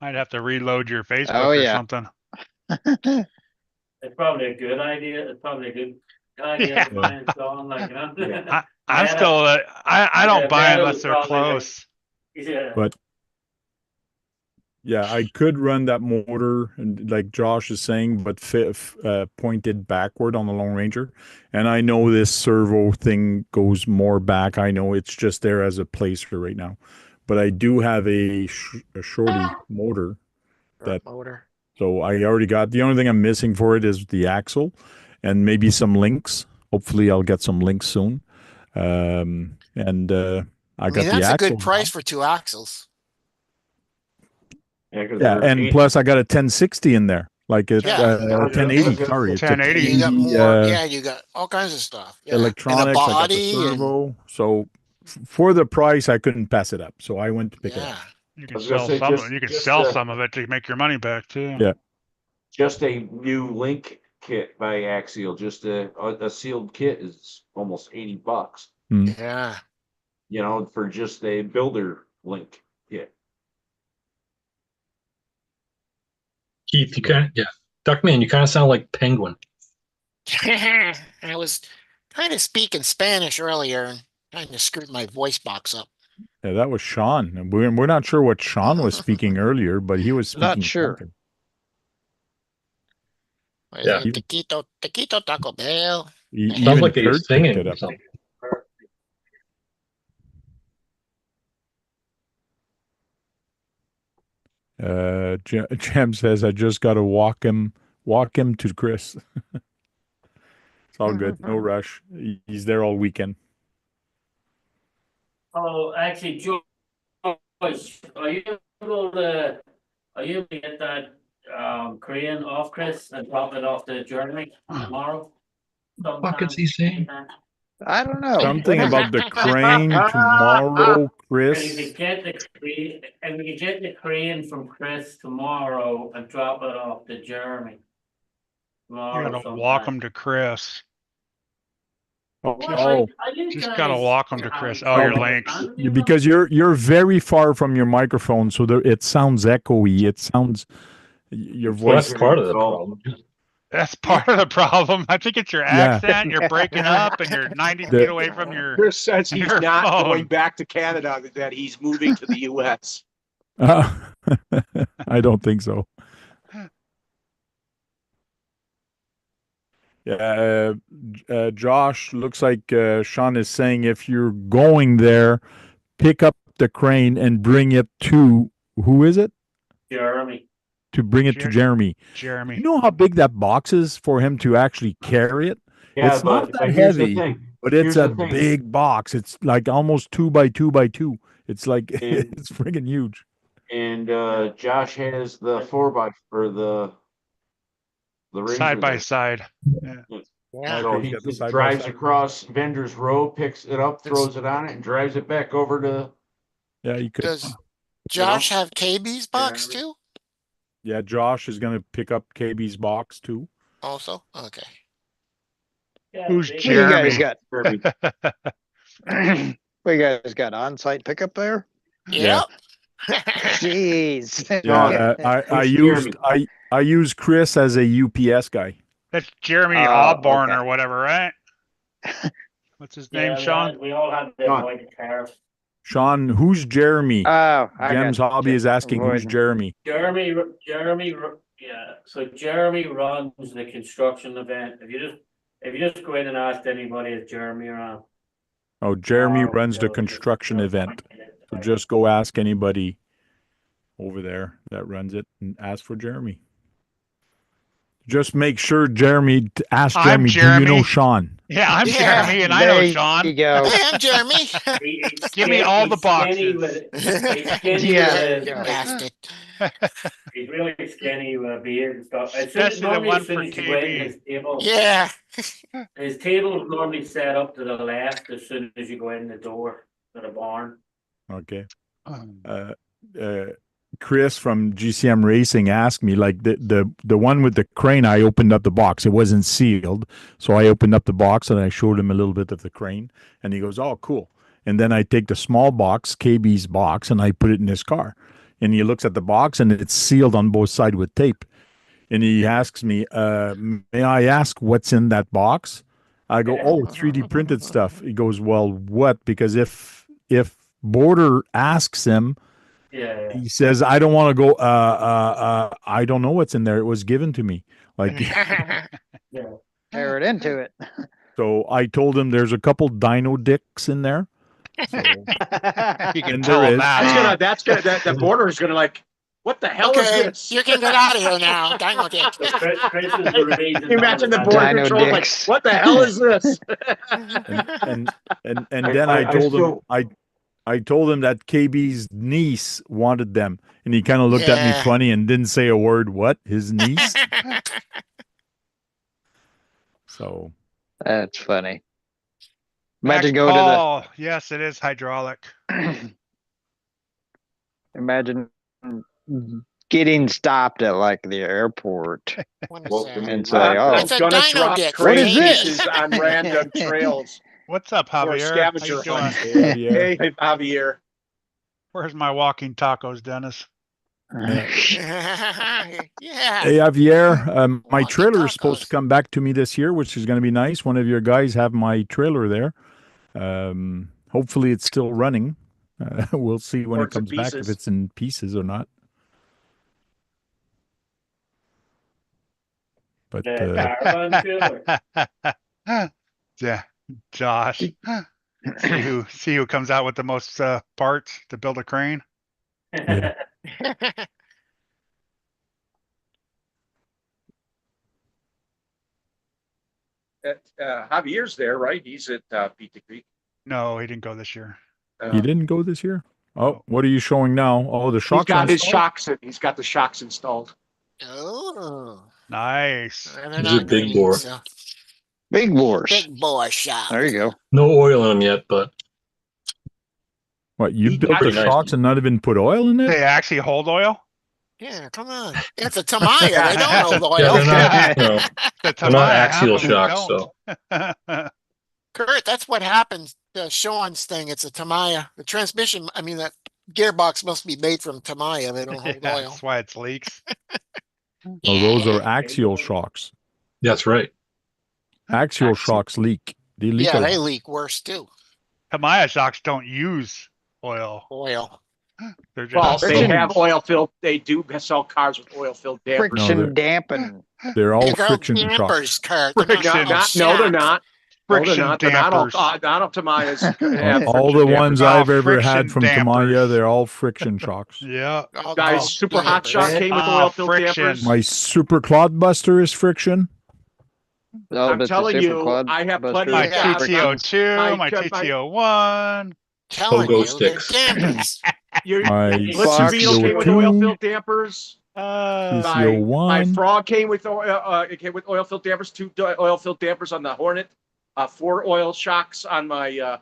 I'd have to reload your Facebook Oh, or yeah. something. It's probably a good idea. It's probably a good idea Yeah. to buy and so on, like, you know? I'm Meta- still. I don't Yeah, buy Meta unless was they're probably like- close. Yeah. But yeah, I could run that motor, and like Josh is saying, but pointed backward on the Lone Ranger. And I know this servo thing goes more back. I know it's just there as a placer right now, but I do have a shorty motor. That motor. So I already got. The only thing I'm missing for it is the axle, and maybe some links. Hopefully, I'll get some links soon. I I got mean, the that's a axle good price now. for 2 axles. Yeah, 'cause Yeah, they're and eight- plus I got a 1060 in there, like it's Yeah. 1080. Sorry, it's a 1080. You got 1080, more. Yeah, you got all kinds of stuff. Yeah. electronics. And a I got the body. And, servo. So for the price, I couldn't pass it up. So I went to pick it yeah. up. You I can was gonna sell say, some. just- You can just, sell some of it to make your money back too. Yeah. Just a new link kit by Axial. Just a sealed kit is almost $80. Yeah. You know, for just a builder link kit. Keith, you kind of, yeah. Duckman, you kind of sound like Penguin. I was kind of speaking Spanish earlier and kind of screwed my voice box up. Yeah, that was Sean. And we're not sure what Sean was speaking earlier, but he was speaking. Not sure. something. Yeah. Taquito Taco Bell. Even Sounds like Kurt he's picked singing it or up. something. Jem says, I just got to walk him to Chris. It's all good. No rush. He's there all weekend. Oh, actually, Joyce, are you able to get that Korean off, Chris, and drop it off to Germany tomorrow? What the fuck is he saying? I don't know. Something about the crane tomorrow, And Chris. you could get the crane, and we could get the crane from Chris tomorrow and drop it off to Jeremy. You Tomorrow gotta walk sometime. them to Chris. Oh, Well, oh, you Just guys gotta walk them to have Chris. it Oh, your covered. links. I don't know. because you're very far from your microphone, so there, it sounds echoey. It sounds your Well, that's voice. part of the At all. problem. That's part of the problem. I think it's your Yeah. accent. You're breaking up, and you're 90 The- feet away from your. Chris says he's Your not phone. going back to Canada, that he's moving to the US. I don't think so. Yeah, Josh, looks like Sean is saying if you're going there, pick up the crane and bring it to who is it? Jeremy. To bring it to Jeremy. Jeremy. You know how big that box is for him to actually carry it? Yeah, It's not but that here's the heavy, thing. but it's Here's a the thing. big box. It's like almost 2 by 2 by 2. It's like And- it's friggin' huge. And Josh has the 4x for the Razor Side by there. side. Yeah. So Okay, he you got the just side by drives side. across vendor's row, picks it up, throws it on it, and drives it back over to. Yeah, you could. Does Josh have KB's box too? Yeah, Josh is gonna pick up KB's box too. Also? Okay. Yeah, Who's they- What Jeremy? you guys got? What you guys got on-site pickup there? Yep. Jeez. Yeah, I use Chris as a UPS guy. That's Jeremy Oh, Osborne okay. or whatever, right? What's his name, Yeah, Sean? we all have the Sean. white cars. Sean, who's Jeremy? Oh, I Jem's got hobby is asking who's Void. Jeremy. Jeremy, yeah. So Jeremy runs the construction event. If you just go in and ask anybody, is Jeremy around? Oh, Jeremy Oh, runs the no, construction no, event. So just go ask anybody over there that runs it and ask for Jeremy. Just make sure Jeremy ask I'm Jeremy, do you know Jeremy. Sean? Yeah, I'm Yeah. Jeremy, and I know There you Sean. go. Hey, I'm Jeremy. Give me all the Skinny boxes. he's skinny Yeah, with there you go. Bastard. he's really skinny with a beard and stuff. Especially the Normally one as soon for as you go in, KB. Yeah. his table is normally set up to the left as soon as you go in the door to the barn. Okay. Chris from GCM Racing asked me, like the one with the crane, I opened up the box. It wasn't sealed. So I opened up the box and I showed him a little bit of the crane and he goes, oh, cool. And then I take the small box, KB's box, and I put it in his car. And he looks at the box and it's sealed on both sides with tape. And he asks me, may I ask what's in that box? I go, oh, 3D printed stuff. He goes, well, what? Because if Border asks him, Yeah. he says, I don't want to go, I don't know what's in there. It was given to me. Like, Yeah. Tear it into it. so I told him there's a couple dino dicks in there. So, You can And tell there him is. that. The border is gonna like, what the hell is Okay, this? you can get out of here now. Dino dick. So Chris is the reason. Can you imagine the that- border Dino control like, dicks. what the hell is this? and then I told him, I told him that KB's niece wanted them. And he kind of looked at me Yeah. funny and didn't say a word. What? His niece? So, That's funny. Max Imagine going Paul. Yes, it is hydraulic. to imagine getting stopped at like the airport What is Well, that? and say, "Oh, It's a gonna dino drop dick. What is train this? pieces on random trails What's up, for a Javier? How scavenger you doing? hunt. yeah. Hey, Javier. Where's my walking tacos, Dennis? Yeah. Hey, Javier, my Walking trailer is supposed to tacos. come back to me this year, which is going to be nice. One of your guys have my trailer there. Hopefully it's still running. We'll see when Or it it's in comes back, if pieces. it's in pieces or not. But The caravan trailer. Yeah, Josh. See who comes out with the most parts to build a crane. Yeah. Javier's there, right? He's at Pizza Creek. No, he didn't go this year. you didn't go this year? Oh, what are you showing now? Oh, the He's shocks. got his installed? shocks. He's got the shocks installed. Oh, Nice. they're He's a not big green, bore. so Big bores. Big boy shock. There you go. No oil in them yet, but What, you He- built the pretty nice. shocks and not even put oil in it? They actually hold oil? Yeah, come on. It's a Tamiya. They don't hold oil. yeah, they're not, you know, The they're not Tamiya axial happily shocks. So don't. Kurt, that's what happened to Sean's thing. It's a Tamiya. The transmission, I mean, that gearbox must be made from Tamiya. They don't hold Yeah, oil. that's why it's leaks. Oh, those are axial shocks. that's right. Axial shocks leak. They leak. Yeah, a they lot. leak worse too. Tamiya shocks don't use oil. Oil. They're just Well, they Friction. have oil filled. They do sell cars with oil filled dampers. No, Friction dampen. They're all They're friction dampers, shocks. Kurt. They're Friction. No, they're not. No, they're friction not. They're not all. dampers. Not all Tamiya's All have all the friction ones dampers. I've ever had friction from Tamiya, dampers. they're all friction shocks. Yeah. all Guys, called super hot dampers. shot came with Ah, oil filled friction. dampers. My super clodbuster is friction. Oh, I'm that's a telling different you, quad I have buster. plenty My of Yeah. guys. TTO2, my My- TTO1. Telling Pogo you, sticks. they're dampers. Your My Blitzer Beetle came with CTO2. oil filled dampers. My CTO1. Frog came with it came with oil filled dampers. 2 oil filled dampers on the Hornet. 4 oil shocks on my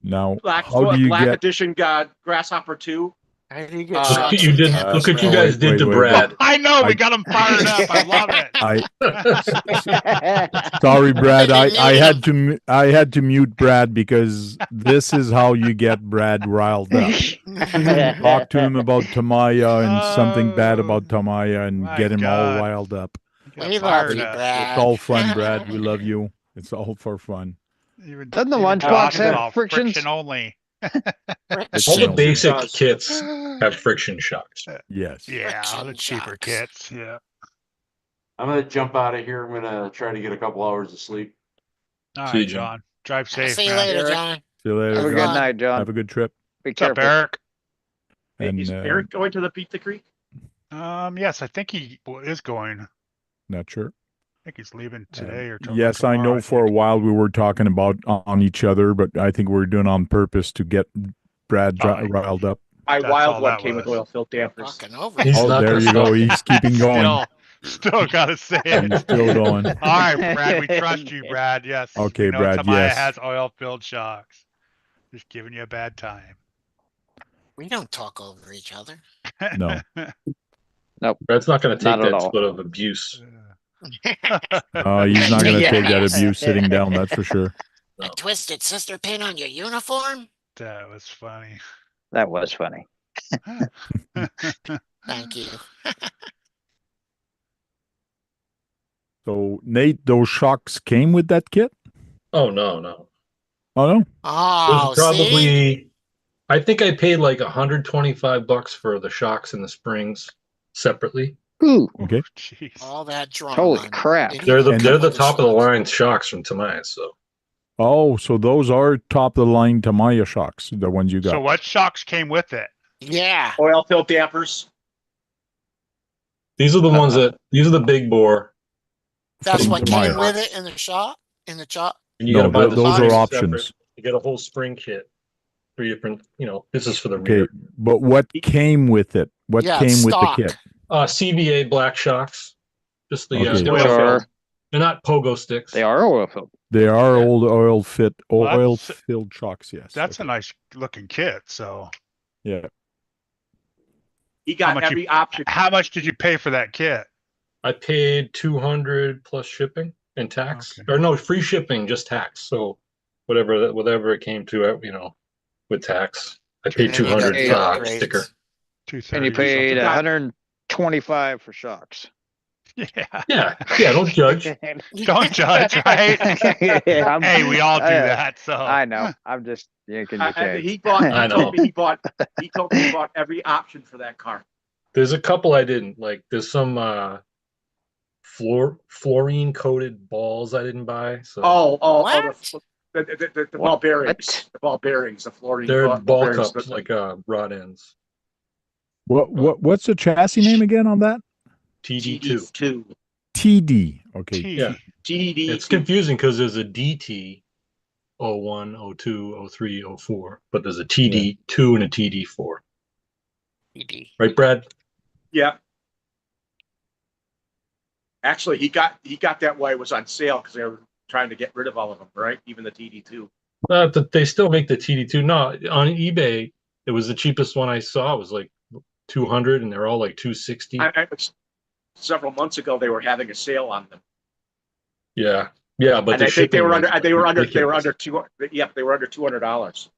Now, Black how do you Black get? Edition Grasshopper 2. How do you get Look Look shocks what you with did. dampers, Look what you Brad? guys did to wait. Brad. I know, we I- got them fired up. I love it. Sorry, Brad. They I need had to I had to mute Brad because this is how you get Brad riled up. Talk to him about Tamiya and something bad about Tamiya and My get him all God. riled up. Got We love fired you, up. Brad. It's all fun, Brad. We love you. It's all for fun. Even, Doesn't the even lunchbox Josh is have all frictions? friction only. All the Friction. basic Does. kits have friction shocks. Yes. Yeah, Friction the cheaper shocks. kits. Yeah. I'm gonna jump out of here. I'm gonna try to get a couple hours of sleep. All See you, right, John. Drive safe, See you man. later, Eric. John. See you later. Have a John. good night, John. Have a good trip. Be What's up, careful. Eric? And Is Eric going to the Pizza Creek? Yes, I think he is going. I not sure. think he's leaving today or Yes, I tomorrow, know for a think. while we were talking about on each other, but I think we're doing on purpose to get Brad riled up. My That's wild all one that came with was. oil filled dampers. Fucking over. He's Oh, not there gonna you go. stop. He's keeping going. Still gotta say it. He's still going. All right, Brad. We trust you, Brad. Yes. Okay, we know Brad, Tamiya yes. has oil-filled shocks. Just giving you a bad time. We don't talk over each other. No. Brad's not going to Not take at that all. sort of abuse. He's not going to take that abuse sitting down, that's for sure. A twisted sister pin on your uniform? That was funny. That was funny. Thank you. So, Nate, those shocks came with that kit? Oh no, no. Oh, no? It Oh, was probably. see? I think I paid like $125 for the shocks and the springs separately. Ooh, Okay. Jeez. All that drama. Holy crap. Did he They're the come they're the with top of the shocks? line shocks from Tamiya. So Oh, so those are top of the line Tamiya shocks, the ones you got. So what shocks came with it? Yeah. Oil filled dampers. these are the ones these are the big bore. That's From what Tamiya. came with it in the shop? In the shop? And you No, gotta buy the those are springs options. separate. You get a whole spring kit. 3 different, this is for the Okay, rear. but what came with it? What Yeah, came with the stock. kit? CVA black shocks. Just the Okay. they're Which oil are, filled. They're not pogo sticks. they are oil filled. They are Yeah. old Well, that's- oil-filled shocks, yes. That's a Okay. nice looking kit. So Yeah. He got much every option. how much did you pay for that kit? I paid $200 plus shipping and tax, Okay. or no, free shipping, just tax. So whatever it came to, with tax, I paid And then you got 200 the for a upgrades. sticker. 230 And you or paid something. 125 for shocks. Yeah. Yeah, don't judge. Don't judge, right? I'm- Hey, we all do that. So I know. I'm just yanking the chain. He bought. I He know. told me he bought. He told me he bought every option for that car. There's a couple I didn't like. There's some fluorine coated balls I didn't buy. So What? The ball bearings. The ball bearings. The fluorine. they're ball bearings, cups, the- like rod ends. What's the chassis name again on that? TD2. TD2. TD. Okay. T. Yeah. TD. It's confusing because there's a DT 01, 02, 03, 04, but there's a TD2 and a TD4. PD. Right, Brad? Yeah. Actually, he got that while it was on sale because they were trying to get rid of all of them, right? Even the TD2. They still make the TD2. No, on eBay, it was the cheapest one I saw. It was like 200, and they're all like 260. Several months ago, they were having a sale on them. Yeah, yeah, but And the I think they shipping were was under. They were under. They were ridiculous. under two. Yeah, they were under $200.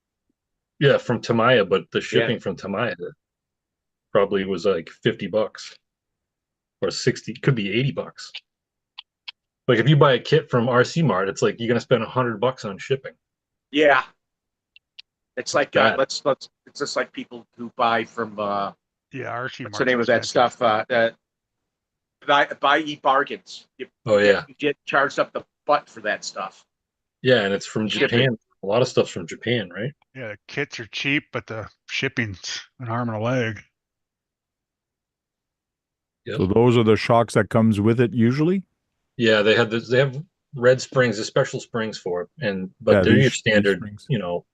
Yeah, from Tamiya, but the shipping Yeah. from Tamiya probably was like $50 or 60, could be $80. Like if you buy a kit from RC Mart, it's like you're gonna spend $100 on shipping. Yeah. It's like bad. let's. It's just like people who buy from. Yeah, Archie. What's the name of that stuff? Buy e-bargains. Yeah. You get charged up the butt for that stuff. Yeah, and it's from Shipping. Japan. A lot of stuff's from Japan, right? Yeah, the kits are cheap, but the shipping's an arm and a leg. Yep. So those are the shocks that comes with it usually? Yeah, they have red springs, the special springs for it, but Yeah, they're your these standard, springs.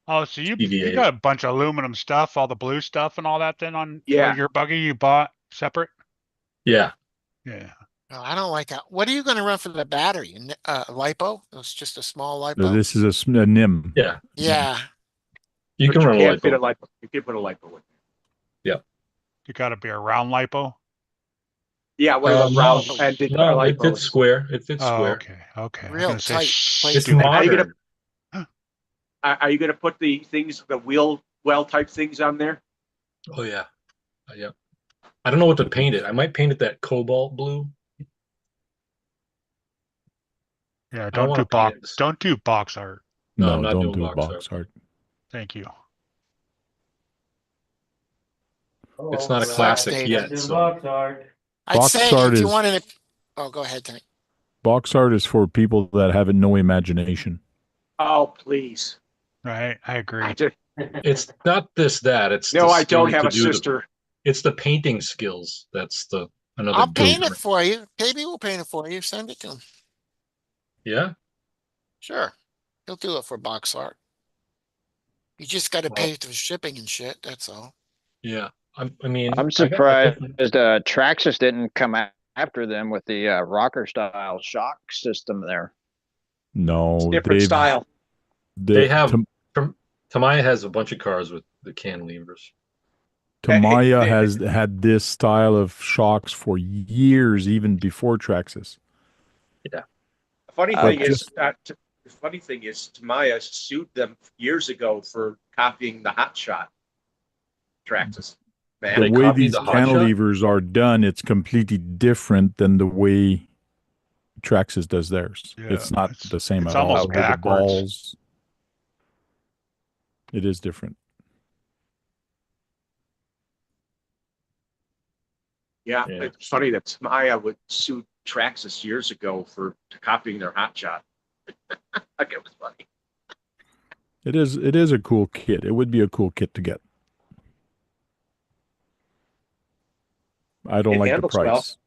Oh, so you TDA. got a bunch of aluminum stuff, all the blue stuff and all that then on Yeah. your buggy you bought separate? Yeah. Yeah. No, I don't like that. What are you going to run for the battery? LiPo? It's just a small No, LiPo. this is a NIM. Yeah. Yeah. You But can run a can't fit a lipo. lipo. You can put a lipo with it. You got to be a round lipo. Yeah, one of the round ended No, it lipos. fits square. It fits Oh, square. okay. Okay. Real I'm gonna say tight It's placement. modern. Are you gonna put the things, the wheel well type things on there? Oh yeah. Yeah. I don't know what to paint it. I might paint it that cobalt blue. yeah, I don't want to paint it. don't do box art. No, No, I'm not don't doing do box box art. Thank you. It's not a Thanks, classic David. yet. Do So box art. I'd Box say art if you is- wanted to. Oh, go ahead, Tank. Box art is for people that have no imagination. Oh, please. Right. I agree. it's not that. It's No, the I don't skill have to a do sister. it's the painting skills. That's another. I'll paint difference. it for you. KB will paint it for you. Send it to him. Yeah. Sure. He'll do it for box art. You just got to Well- pay for shipping and shit. That's all. Yeah. I mean, I'm surprised Traxxas didn't come after them with the rocker style shock system there. No, Different style. They have Tamiya has a bunch of cars with the cantilevers. Tamiya has had this style of shocks for years, even before Traxxas. Yeah. The funny But thing is, Tamiya sued them years ago for copying the Hot Shot Traxxas. Man, The They way copied these the Hot Shot? cantilevers are done, it's completely different than the way Traxxas does theirs. Yeah, it's not it's- the same it's at all. almost The way the backwards. balls, it is different. yeah, Yeah. it's funny that Tamiya would sue Traxxas years ago for copying their Hot Shot. Like, it was funny. It is a cool kit. It would be a cool kit to get. I don't It like the handles well. price.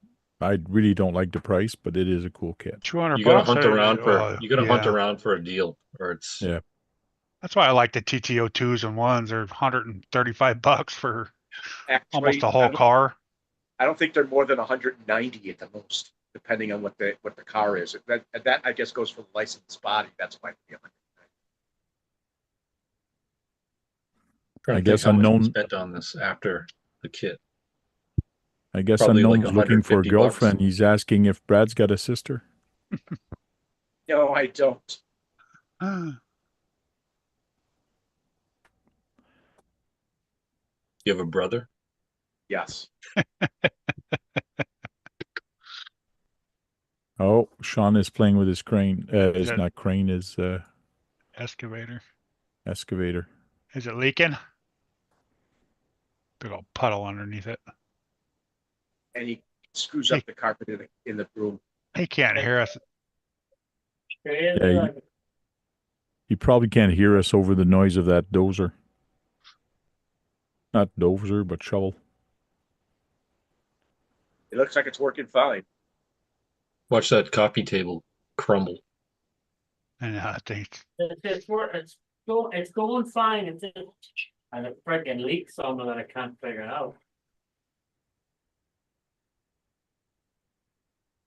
I really don't like the price, but it is a cool kit. 200 You gotta bucks. hunt around for hunt yeah. around for a deal, or it's Yeah. That's why I like the TTO 2s and 1s. They're 135 bucks for Actually, almost a whole car. I don't think they're more than 190 at the most, depending on what the car is. That I guess goes for the licensed body. That's my feeling. trying I to think guess how much we unknown- spent on this after the kit. I guess Probably like Unknown's looking for a 150 girlfriend. bucks. He's asking if Brad's got a sister. No, I don't. You have a brother? Yes. Oh, Sean is playing with his crane. It's that- not crane, is Excavator. excavator. Is it leaking? Big old puddle underneath it. And he screws up the carpet in the room. He can't hear us. Yeah, you probably can't hear us over the noise of that dozer. Not dozer, but shovel. It looks like it's working fine. Watch that coffee table crumble. And I think It's going fine. It's just, and it freaking leaks something that I can't figure out.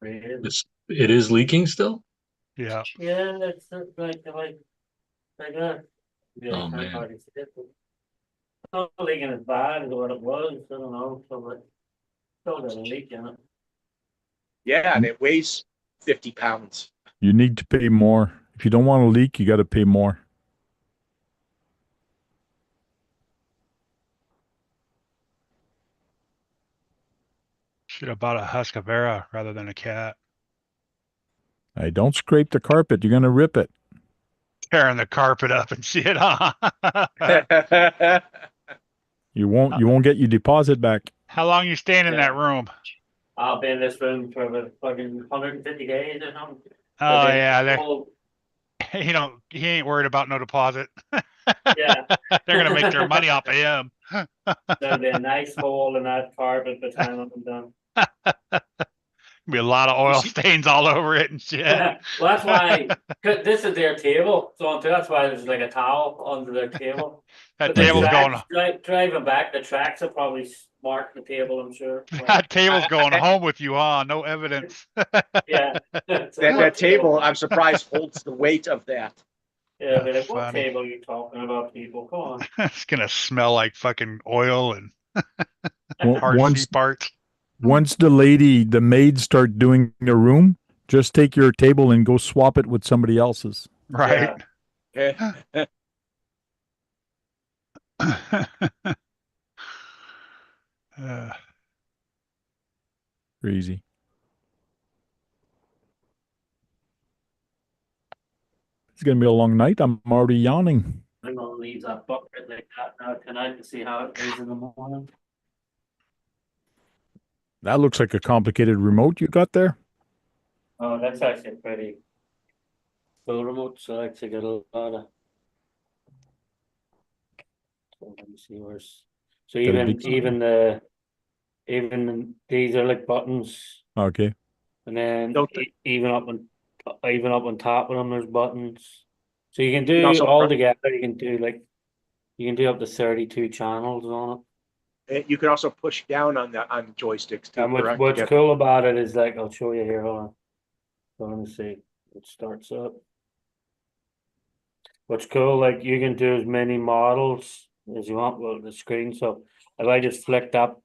It is leaking still? Yeah. Yeah, it's like that. Yeah, Oh, I man. already said it. Not leaking as bad as what it was, I don't know, so but still got a leak in it. Yeah, and it weighs 50 pounds. You need to pay more. If you don't want to leak, you got to pay more. Should have bought a Husqvarna rather than a cat. Hey, don't scrape the carpet. You're going to rip it. Tearing the carpet up and shit, huh? You won't get your deposit back. How long you staying in Yeah. that room? I'll be in this room for about fucking 150 days or something. Oh But yeah, whole- he ain't worried about no deposit. yeah, They're gonna make their money off of him. there'll be a nice hole in that carpet by the time I'm done. Be a lot of oil stains all over it and shit. Well, that's why 'cause this is their table, so that's why there's like a towel under their table. That But the table's tracks, going. driving back, the tracks will probably mark the table, I'm sure. That table's going home with you, huh? No evidence. Yeah. That table, I'm surprised, holds the weight of that. Yeah, but like, what Funny. table are you talking about, people? Come on. It's gonna smell like fucking oil and Well, hard once C parts. the maids start doing a room, just take your table and go swap it with somebody else's. Right. Yeah. Crazy. It's gonna be a long night. I'm already yawning. I'm gonna leave that bucket like that now tonight to see how it is in the morning. That looks like a complicated remote you got there. Oh, that's actually pretty cool remote, so I actually got a lot of. So let me see where's. So Got a even big- even these are like buttons, Okay. and then Don't they- even up on top of them there's buttons. So you can You do also all pro- together. You can do up to 32 channels on it. You can also push down on the joysticks too. And correct? what's Yeah. cool about it is like, I'll show you here, hold on. So let me see, it starts up. What's cool, like you can do as many models as you want with the screen, so if I just flick that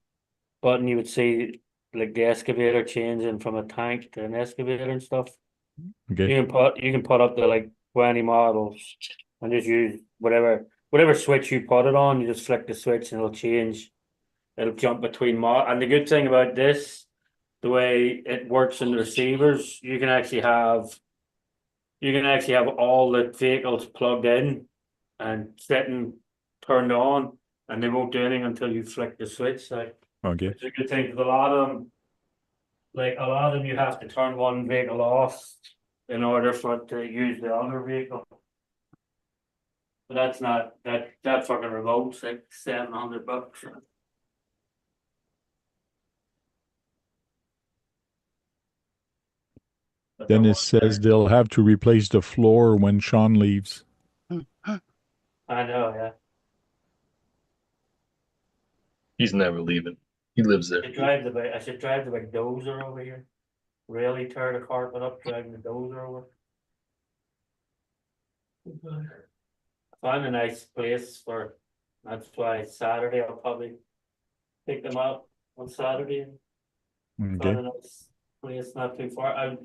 button, you would see like the excavator changing from a tank to an excavator and stuff. Okay. You can put up to like 20 models and just use whatever switch you put it on, you just flick the switch and it'll change. It'll jump between and the good thing about this, the way it works in the receivers, you can actually have all the vehicles plugged in and sitting turned on, and they won't do anything until you flick the switch. Like, Okay. it's a good thing because a lot of them, you have to turn one vehicle off in order for it to use the other vehicle. But that's not that fucking remote's like $700. But Dennis says they'll have to replace the floor when Sean leaves. I know, yeah. He's never leaving. He lives there. I should drive the big dozer over here. Really tear the carpet up, driving the dozer over. Find a nice place that's why Saturday I'll probably pick them up on Saturday. Find Okay. a nice place not too far.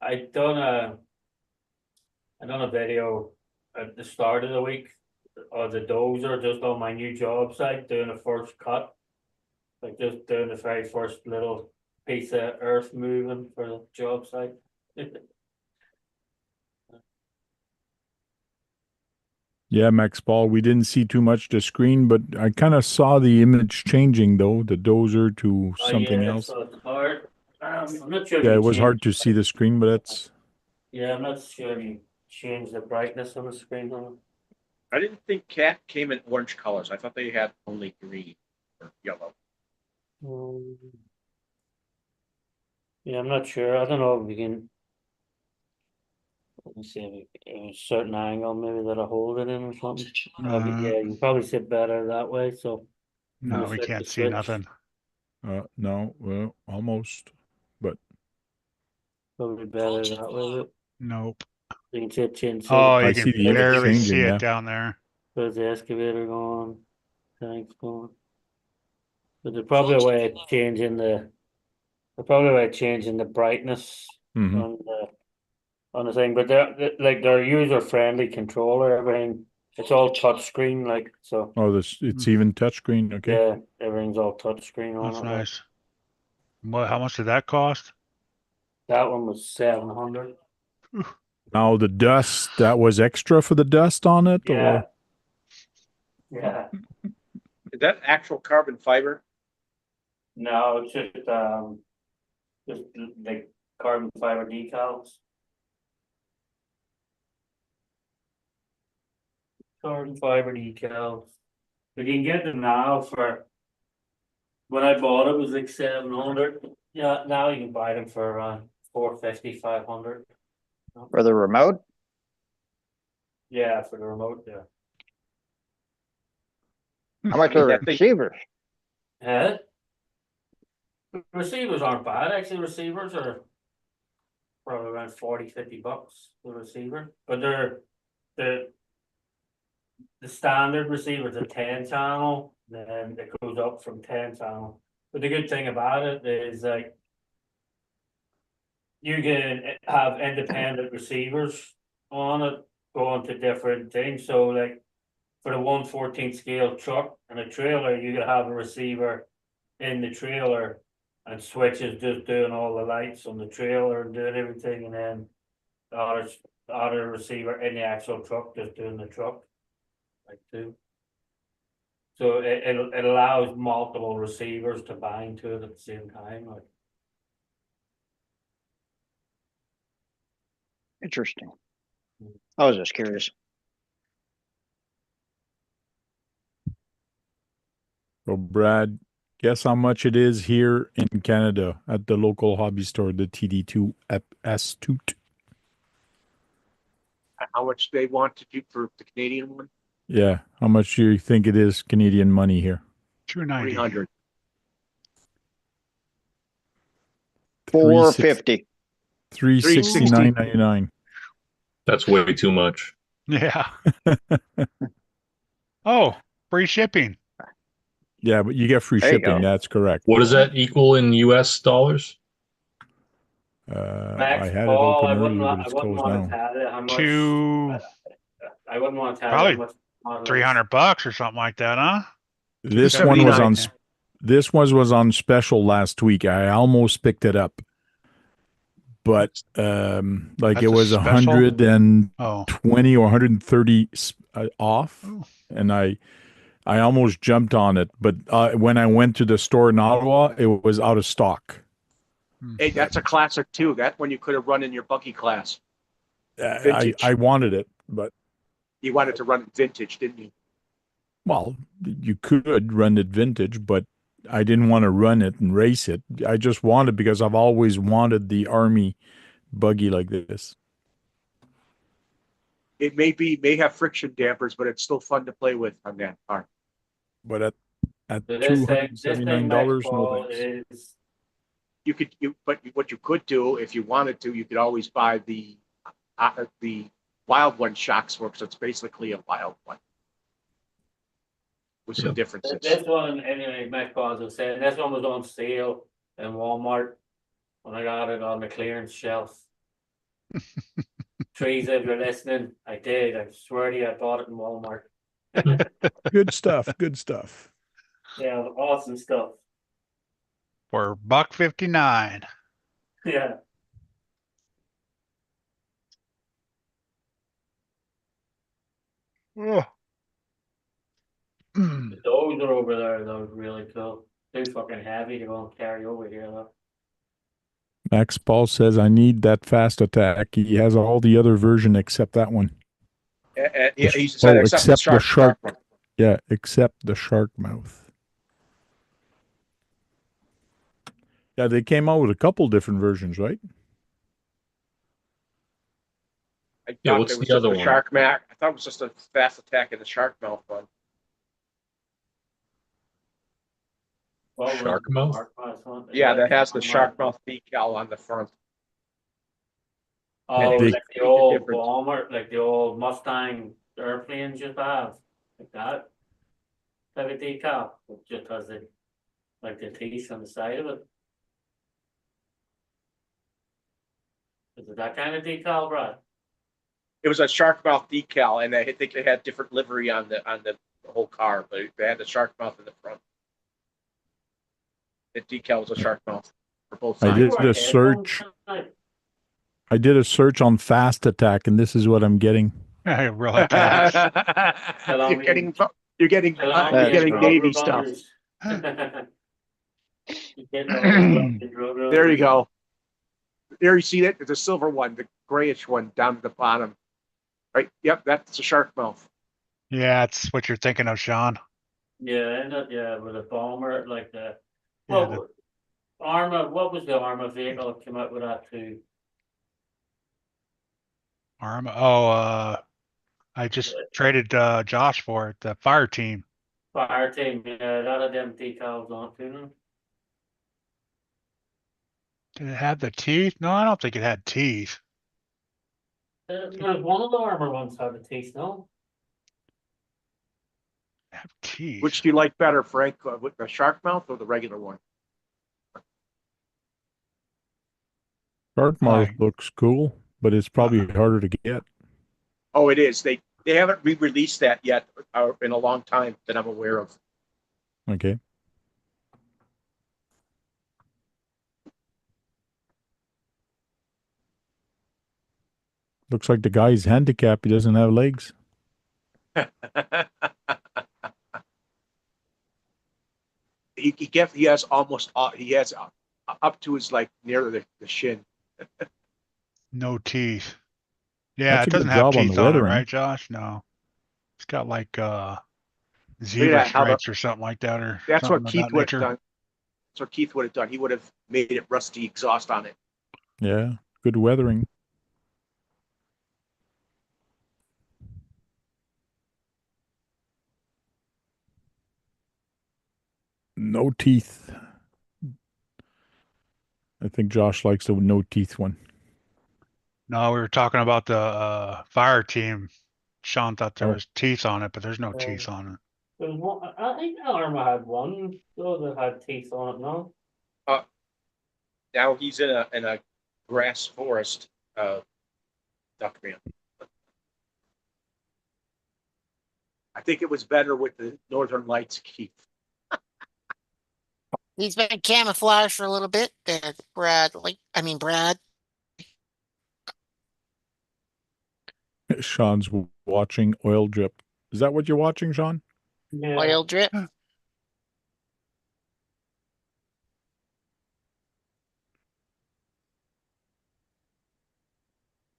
I done a video at the start of the week of the dozer just on my new job site doing the first cut. Like just doing the very first little piece of earth moving for the job site. Yeah, Max Paul, we didn't see too much to screen, but I kind of saw the image changing though, the dozer to something else. So it's hard. I'm not sure. Yeah, it was hard to see the screen, but it's Yeah, I'm not sure if you change the brightness on the screen. I didn't think Cat came in orange colors. I thought they had only green or yellow. Yeah, I'm not sure. I don't know if we can. Let me see if a certain angle maybe that'll hold it in or something. Yeah, you can probably sit better that way. So No, we can't see nothing. no, well, almost, but probably better that way. Nope. You can see it change. Oh, I you see can the units barely see changing, it yeah. down there. There's the excavator going, tanks going. But there's probably a way of changing the brightness Mhm. on the thing, but they're user friendly controller, everything. It's all touch screen, like, so Oh, it's even touchscreen. Okay. yeah, everything's all touch screen on That's it. Like. nice. How much did that cost? That one was 700. Now the dust, that was extra for the dust on it, Yeah. or Yeah. Is that actual carbon fiber? No, it's just like carbon fiber decals. Carbon fiber decals. But you can get them now for, when I bought it was like 700. Yeah, now you can buy them for around 450, 500. For the remote? Yeah, for the remote, yeah. How much are that thing- receivers? Yeah. Receivers aren't bad, actually. Receivers are probably around 40, 50 bucks the receiver. But they're the standard receiver is a 10 channel, then it goes up from 10 channel. But the good thing about it is like you can have independent receivers on it going to different things. So like for the 1/14 scale truck and a trailer, you could have a receiver in the trailer and switches just doing all the lights on the trailer and doing everything, and then the other receiver in the actual truck just doing the truck. Like too. So it allows multiple receivers to bind to it at the same time, like. Interesting. I was just curious. so Brad, guess how much it is here in Canada at the local hobby store, the TD2 S-Toot. How much they want to do for the Canadian one? Yeah, how much do you think it is Canadian money here? 290. 300. 450. 369.99. That's way too much. Yeah. Oh, free shipping. Yeah, but you get free There you shipping. go. That's correct. What does that equal in US dollars? I Max had it Paul, open earlier, but it's I wouldn't closed want to now. tell you how much. I wouldn't want to tell you Probably how much. model is. 300 bucks or something like that, huh? This one was 279. on. This was on special last week. I almost picked it up, but like That's it a was special? 120 or 130 off, Oh. and I almost jumped on it. But when I went to the store in Ottawa, it was out of stock. Hey, that's a classic too. That one you could have run in your buggy class. Vintage. I wanted it, but You wanted to run it vintage, didn't you? well, you could run it vintage, but I didn't want to run it and race it. I just wanted because I've always wanted the Army buggy like this. It may have friction dampers, but it's still fun to play with on that car. But at So this thing, $279, Max no Paul thanks. is But what you could do if you wanted to, you could always buy the Wild One shocks works. It's basically a Wild One with some differences. this one anyway. Max Paul was saying this one was on sale in Walmart when I got it on the clearance shelf. Trees, if you're listening, I did. I swear to you, I bought it in Walmart. Good stuff. Good stuff. Yeah, awesome stuff. For $1.59. Yeah. Oh. The dogs are over there, though, really cool. Too fucking heavy to go and carry over here, though. Max Paul says, I need that fast attack. He has all the other version except that one. Yeah, he said except the shark one. Yeah, except the shark mouth. Yeah, they came out with a couple different versions, right? I Yeah, thought what's it was the just other a one? shark mac. I thought it was just a fast attack in the shark mouth one. Shark mouth? Yeah, that has the shark mouth decal on the front. Oh, They- like the Big old difference. bomber, like the old Mustang airplanes you have, like that. Type of decal, it just has the, like the teeth on the side of it. Is it that kind of decal, Brad? It was a shark mouth decal, and I think they had different livery on the whole car, but they had the shark mouth in the front. The decal was a shark mouth for both I sides. did You a were search. headphones, I did a search on Fast Attack, and this is what I'm getting. Real attacks. you're getting you're getting That's right. Navy stuff. There you go. There you see it. It's a silver one, the grayish one down at the bottom. Right. Yep, that's a shark mouth. Yeah, it's what you're thinking of, Sean. Yeah, and yeah, with a bomber like that. Yeah, Well, Arma, what was the Arma vehicle that came out with that too? Arm. I just traded Josh for it, the fire team. Fire team, yeah, that had them decals on it too. Did it have the teeth? No, I don't think it had teeth. There's one of the Armor ones had the teeth, no? Have teeth. Which do you like better, Frank, with the shark mouth or the regular one? Shark mouth Like- looks cool, but it's probably harder to get. Oh, it is. They haven't re-released that yet in a long time that I'm aware of. Okay. Looks like the guy's handicapped. He doesn't have legs. He has almost he has up to his like near the shin. No teeth. Yeah, That's it a good doesn't have job on the teeth on it, weathering. right, Josh? No. It's got like Look zebra at how the- stripes or something like that, or That's something what of Keith that would nature. have done. That's what Keith would have done. He would have made it rusty exhaust on it. Yeah, good weathering. No teeth. I think Josh likes the no teeth one. No, we were talking about the fire team. Sean thought there Oh. was teeth on it, but there's no teeth on it. There's one, I think Arma had one though that had teeth on it, no? Now he's in a grass forest, duckman. I think it was better with the Northern Lights, Keith. He's been camouflaged for a little bit there, Brad. Brad. Sean's watching oil drip. Is that what you're watching, Sean? Yeah. Oil drip.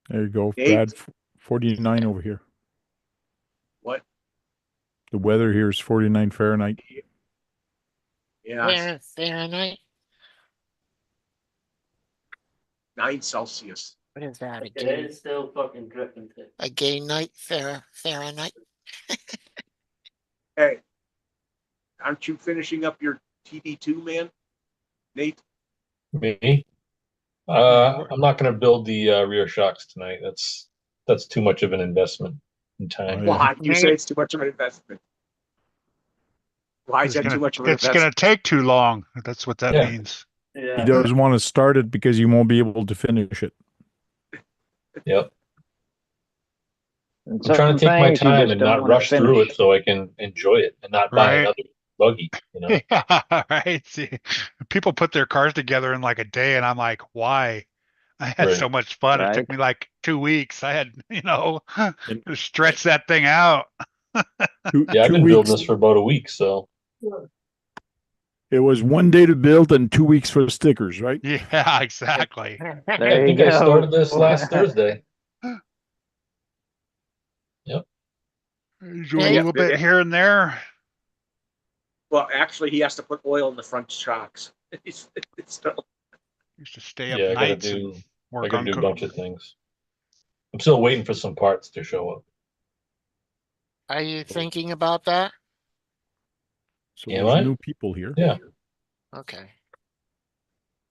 There you go. Dave? Brad, 49 over here. What? The weather here is 49 Fahrenheit. Yeah, Fahrenheit. 9 Celsius. What is that? It is still fucking dripping too. A gay night, Fahrenheit. Hey, aren't you finishing up your TD2, man? Nate? Me? I'm not going to build the rear shocks tonight. That's too much of an investment in time. Oh, yeah. Why? You say it's too much of an investment. Why is that too much of an It's investment? gonna take too long. That's what that Yeah. means. He Yeah. doesn't want to start it because he won't be able to finish it. Yep. And I'm trying to take my sometimes you time just and don't not wanna rush through finish. it so I can enjoy it and not buy Right. another buggy. You know? Yeah, right. See, people put their cars together in like a day, and I'm like, why? I had Right. so much fun. It Right. took me like 2 weeks. I had, And- to stretch that thing out. Yeah, I've 2 been weeks. building this for about a week, so It was 1 day to build and 2 weeks for stickers, right? Yeah, exactly. I There you think I go. started this last Thursday. Do a Yeah, little bit here and there. Well, actually, he has to put oil in the front shocks. it's still, Used to stay up Yeah, I gotta nights do and I work gotta on do a bunch of things. I'm still waiting for some parts to show up. Are you thinking about that? So Am there's I? new people here. Yeah. Okay.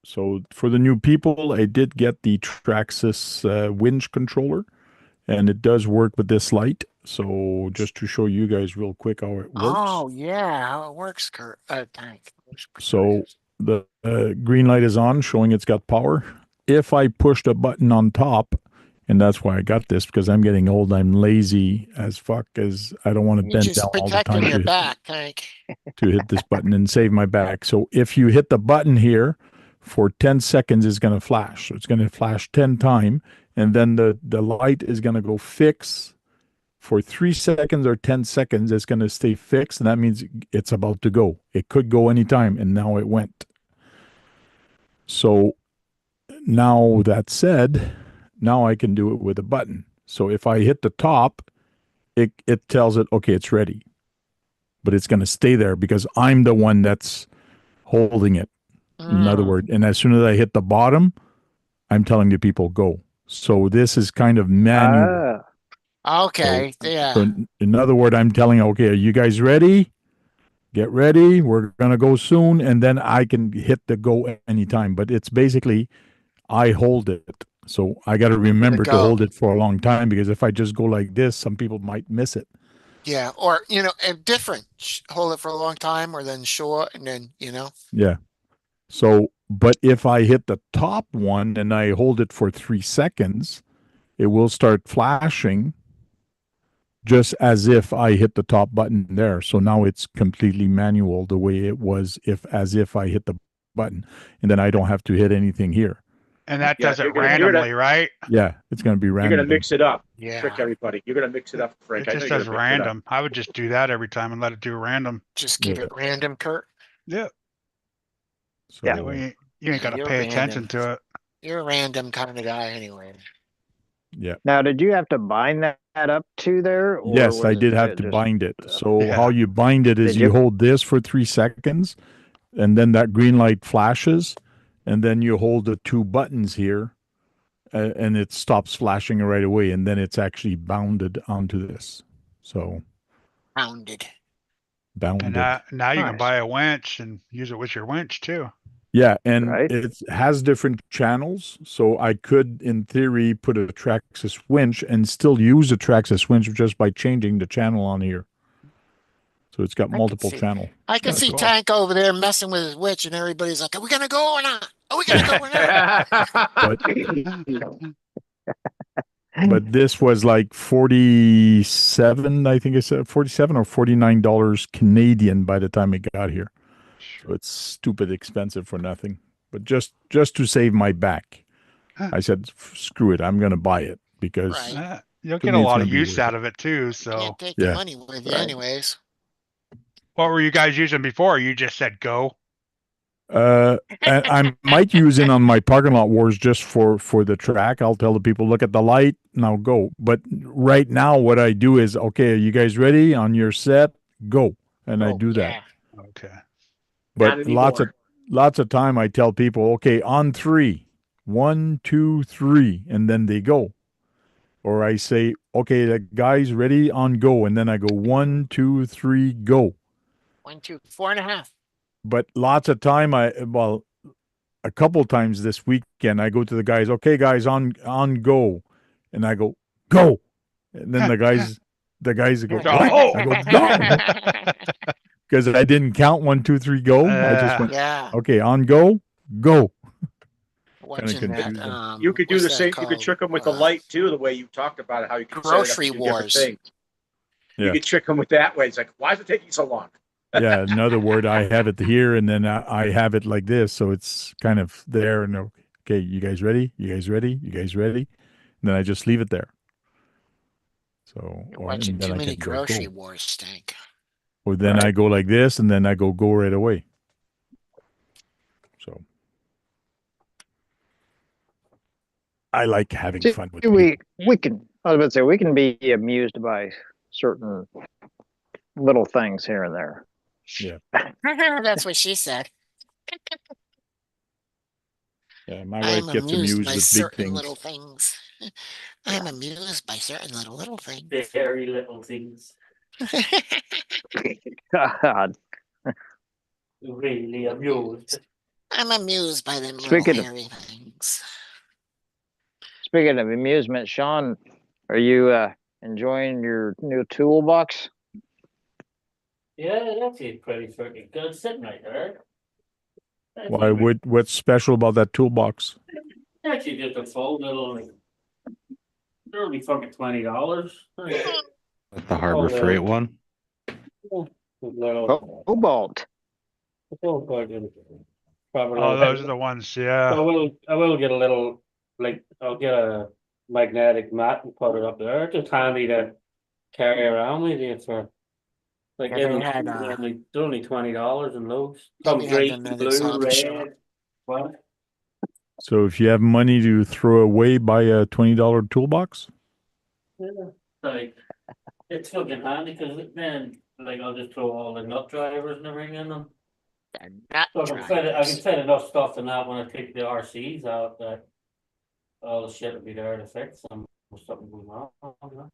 So for the new people, I did get the Traxxas winch controller, and it does work with this light. So just to show you guys real quick how it works. Oh, yeah, how it works, Kurt. Tank. So the green light is on, showing it's got power. If I pushed a button on top, and that's why I got this, because I'm getting old, I'm lazy as fuck, as I don't want to You're bend just down all the time protecting your back, Tank. to hit this button and save my back. So if you hit the button here for 10 seconds, it's going to flash. So it's going to flash 10 times, and then the light is going to go fix for 3 seconds or 10 seconds. It's going to stay fixed, and that means it's about to go. It could go anytime, and now it went. So now that said, now I can do it with a button. So if I hit the top, it tells it, okay, it's ready. But it's going to stay there because I'm the one that's holding it. In other words, and as soon as I hit the bottom, I'm telling the people go. So this is kind of manual. Okay, yeah. So in other words, I'm telling, okay, are you guys ready? Get ready. We're going to go soon. And then I can hit the go anytime. But it's basically, I hold it. So I got to remember to hold it for a long time, because if I just go like this, some people might miss it. Yeah, or, and different. Hold it for a long time, or then short, and then, Yeah. So, but if I hit the top one and I hold it for 3 seconds, it will start flashing just as if I hit the top button there. So now it's completely manual the way it was as if I hit the button, and then I don't have to hit anything here. And that does it randomly, right? Yeah, it's going to be random. You're going to mix it up. Yeah. Trick everybody. You're going to mix it up, Frank. It just says random. I would just do that every time and let it do random. Just keep it random, Kurt. Yeah. So, yeah, well, you ain't got to pay attention to it. You're a random kind of guy anyway. Yeah. Now, did you have to bind that up to there? Or yes, I did have to bind it. So how you bind it is you hold this for 3 seconds, and then that green light flashes, and then you hold the 2 buttons here, and it stops flashing right away, and then it's actually bounded onto this. So bounded. And now you can buy a winch and use it with your winch too. Yeah, and it has different channels, so I could, in theory, put a Traxxas winch and still use a Traxxas winch just by changing the channel on here. So it's got multiple channels. I can see Tank over there messing with his winch, and everybody's like, "Are we gonna go or not? Are we gonna go or not?" But this was like 47, I think I said 47 or $49 Canadian by the time it got here. So it's stupid expensive for nothing. But just to save my back, I said, screw it, I'm going to buy it, because you'll get a lot of use out of it too. So can't take the money with you anyways. What were you guys using before? You just said go. I might use it on my parking lot wars just for the track. I'll tell the people, look at the light, now go. But right now, what I do is, okay, are you guys ready? On your set, go, and I do that. Okay. But lots of time I tell people, okay, on 3, 1, 2, 3, and then they go. Or I say, okay, the guys ready, on go, and then I go 1, 2, 3, go. 1, 2, 4.5. But lots of time a couple times this weekend, I go to the guys, okay, guys, on go, and I go, go, and then the guys go, what? I go, go, because I didn't count 1, 2, 3, go. I just went, okay, on go, go. Watching that, you could do the same. You could trick them with the light too, the way you talked about it. How you could grocery wars. You could trick them with that way. It's like, why is it taking so long? Yeah, in other words, I have it here, and then I have it like this, so it's kind of there. And okay, you guys ready? You guys ready? You guys ready? And then I just leave it there. So watching too many grocery wars, Stank. Or then I go like this, and then I go right away. So I like having fun with we can. I was about to say, we can be amused by certain little things here and there. Yeah. That's what she said. Yeah, my wife gets amused with big things. Little things. I'm amused by certain little things. Very little things. God. Really amused. I'm amused by them Speaking little of- hairy things. Speaking of amusement, Sean, are you enjoying your new toolbox? Yeah, it actually pretty freaking good, sitting right there. Why? What's special about that toolbox? Actually just a fold little, they're only fucking $20. Like the Harbor Freight one. Cobalt. Oh, those are the ones. Yeah. I will get a little, like, I'll get a magnetic mat and put it up there. It's just handy to carry around with you for, like, Yeah, they every, had, they're only $20 in loads. they Some had green, them at its blue, hobby shop. red. What? So if you have money to throw away, buy a $20 toolbox. Yeah. Like, it's fucking handy because then, like, I'll just throw all the nut drivers and everything in them. They're nut So I can drivers. fit enough stuff in that when I take the RCs out that all the shit will be there to fix them or something going wrong. You know?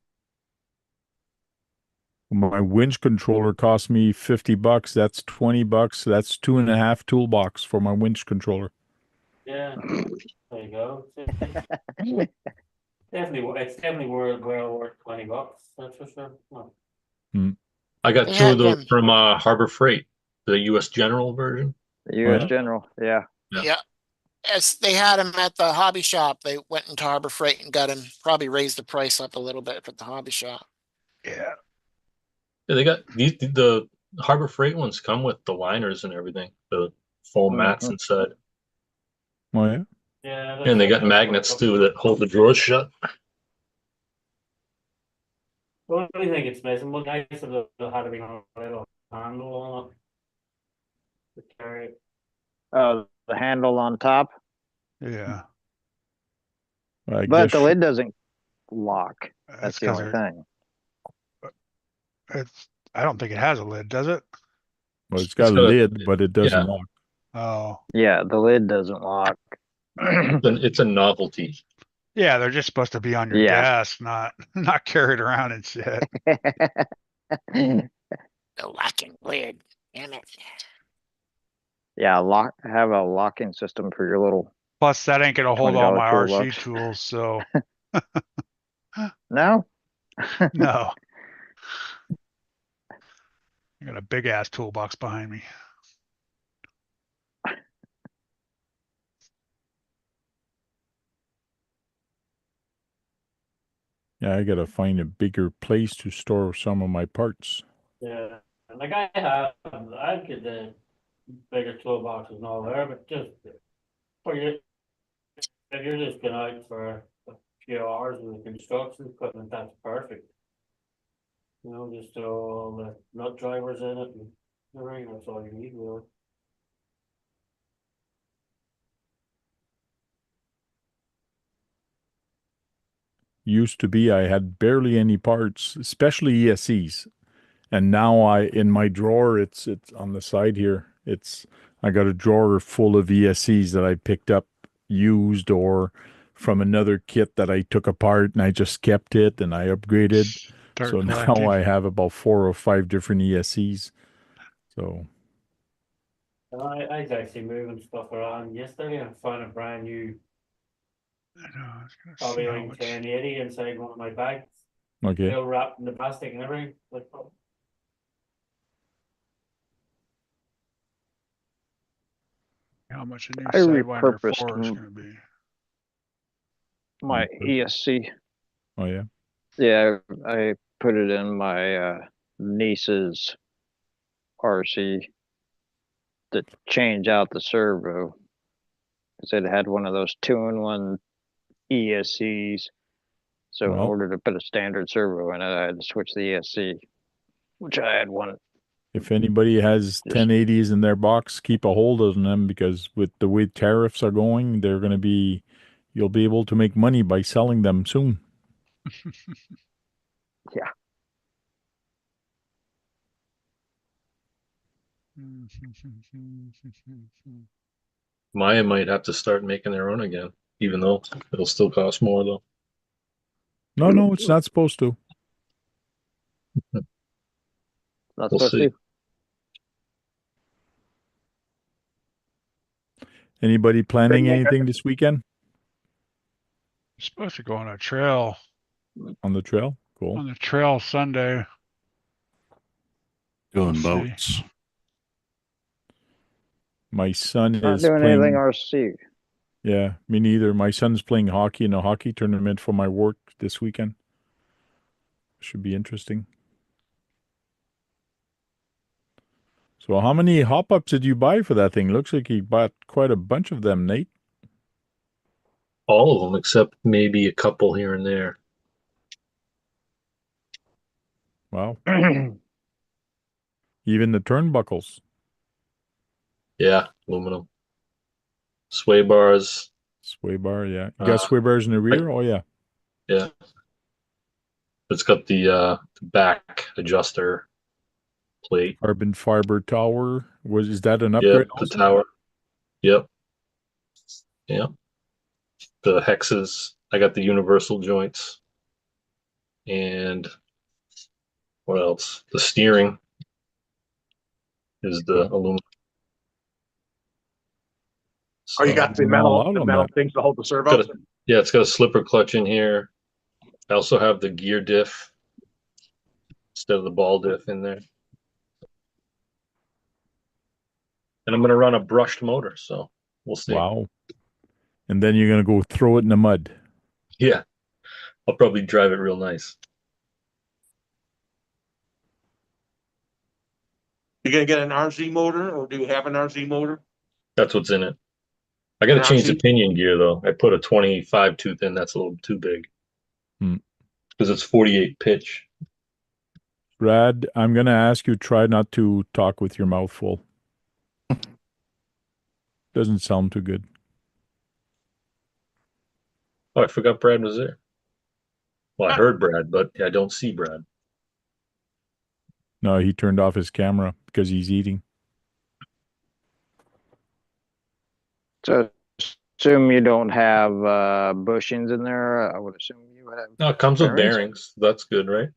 My winch controller cost me $50. That's $20. That's 2.5 toolbox for my winch controller. Yeah, there you go. It's definitely well worth $20. That's for sure. Well, I got They two had of those them. from Harbor Freight, the U.S. General version. The U.S. yeah? General, yeah. Yeah. Yeah. As they had them at the hobby shop, they went into Harbor Freight and got them. Probably raised the price up a little bit at the hobby shop. Yeah. Yeah, they got these. The Harbor Freight ones come with the liners and everything, the foam mats Mhm. inside, Oh yeah. yeah, and they got magnets too that hold the drawers shut. The only thing it's missing was nice if there had to be a little handle on it to carry it. The handle on top, Yeah. I but guess the lid doesn't lock. That's That's the because only thing. I don't think it has a lid, does it? well, it's got a got a- lid, but it doesn't yeah. lock. Oh. Yeah, the lid doesn't lock. It's a novelty. Yeah, they're just supposed to be on your Yeah. desk, not carried around and shit. The locking lid. Damn it. Yeah, have a locking system for your little. Plus, that ain't gonna hold all $20 my RC toolbox. tools, so No. no. I got a big ass toolbox behind me. Yeah, I gotta find a bigger place to store some of my parts. Yeah, and like I get the bigger toolboxes and all there, but just for you, if you're just going out for a few hours with construction equipment, that's perfect. You know, just throw all the nut drivers in it and everything, that's all you need really. Used to be I had barely any parts, especially ESCs. And now in my drawer, it's on the side here. I got a drawer full of ESCs that I picked up used or from another kit that I took apart and I just kept it and I upgraded. Start So now collecting. I have about 4 or 5 different ESCs. So I was actually moving stuff around yesterday and found a brand new I know, I was gonna see probably how like much. 1080 inside one of my bags, okay. still wrapped in the plastic and everything. Like, oh, How much a new I Sidewinder repurposed 4 is gonna be. my Okay. ESC. Oh yeah. Yeah, I put it in my niece's RC to change out the servo because it had one of those 2-in-1 ESCs. So in Well. order to put a standard servo in it, I had to switch the ESC, which I had one. If anybody has Just- 1080s in their box, keep a hold of them because with the way tariffs are going, you'll be able to make money by selling them soon. Yeah. Maya might have to start making their own again, even though it'll still cost more though. No, it's not supposed to. Not We'll supposed see. to. Anybody planning anything this weekend Supposed to go on a trail on the trail? Cool. on the trail Sunday. Doing We'll see. boats. My son Not is doing playing. anything RC. Yeah, me neither. My son's playing hockey in a hockey tournament for my work this weekend. Should be interesting. So how many hop-ups did you buy for that thing? Looks like you bought quite a bunch of them, Nate. All of them except maybe a couple here and there. Wow. Even the turnbuckles. Yeah, aluminum. Sway bars. Sway bar, yeah. You got Uh, sway bars in the rear? Oh, yeah. Yeah. It's got the back adjuster plate. Carbon fiber tower. Is that an Yep, upgrade the also? tower. Yep. Yep. The hexes. I got the universal joints. And what else? The steering is the aluminum. Oh, you got the Went all metal, out the on metal that. things to hold the Got servos. yeah, it's got a slipper clutch in here. I also have the gear diff instead of the ball diff in there. And I'm going to run a brushed motor, so we'll see. Wow. And then you're going to go throw it in the mud. Yeah, I'll probably drive it real nice. You gonna get an RZ motor, or do you have an RZ motor? That's what's in it. I got to An change the RZ? pinion gear, though. I put a 25 tooth in. That's a little too big. Hmm. Because it's 48 pitch. Brad, I'm going to ask you, try not to talk with your mouth full. Doesn't sound too good. Oh, I forgot Brad was there. Well, I heard Brad, but I don't see Brad. No, he turned off his camera because he's eating. So assume you don't have bushings in there. I would assume you would have. No, it comes with Bearings? bearings. That's good, right?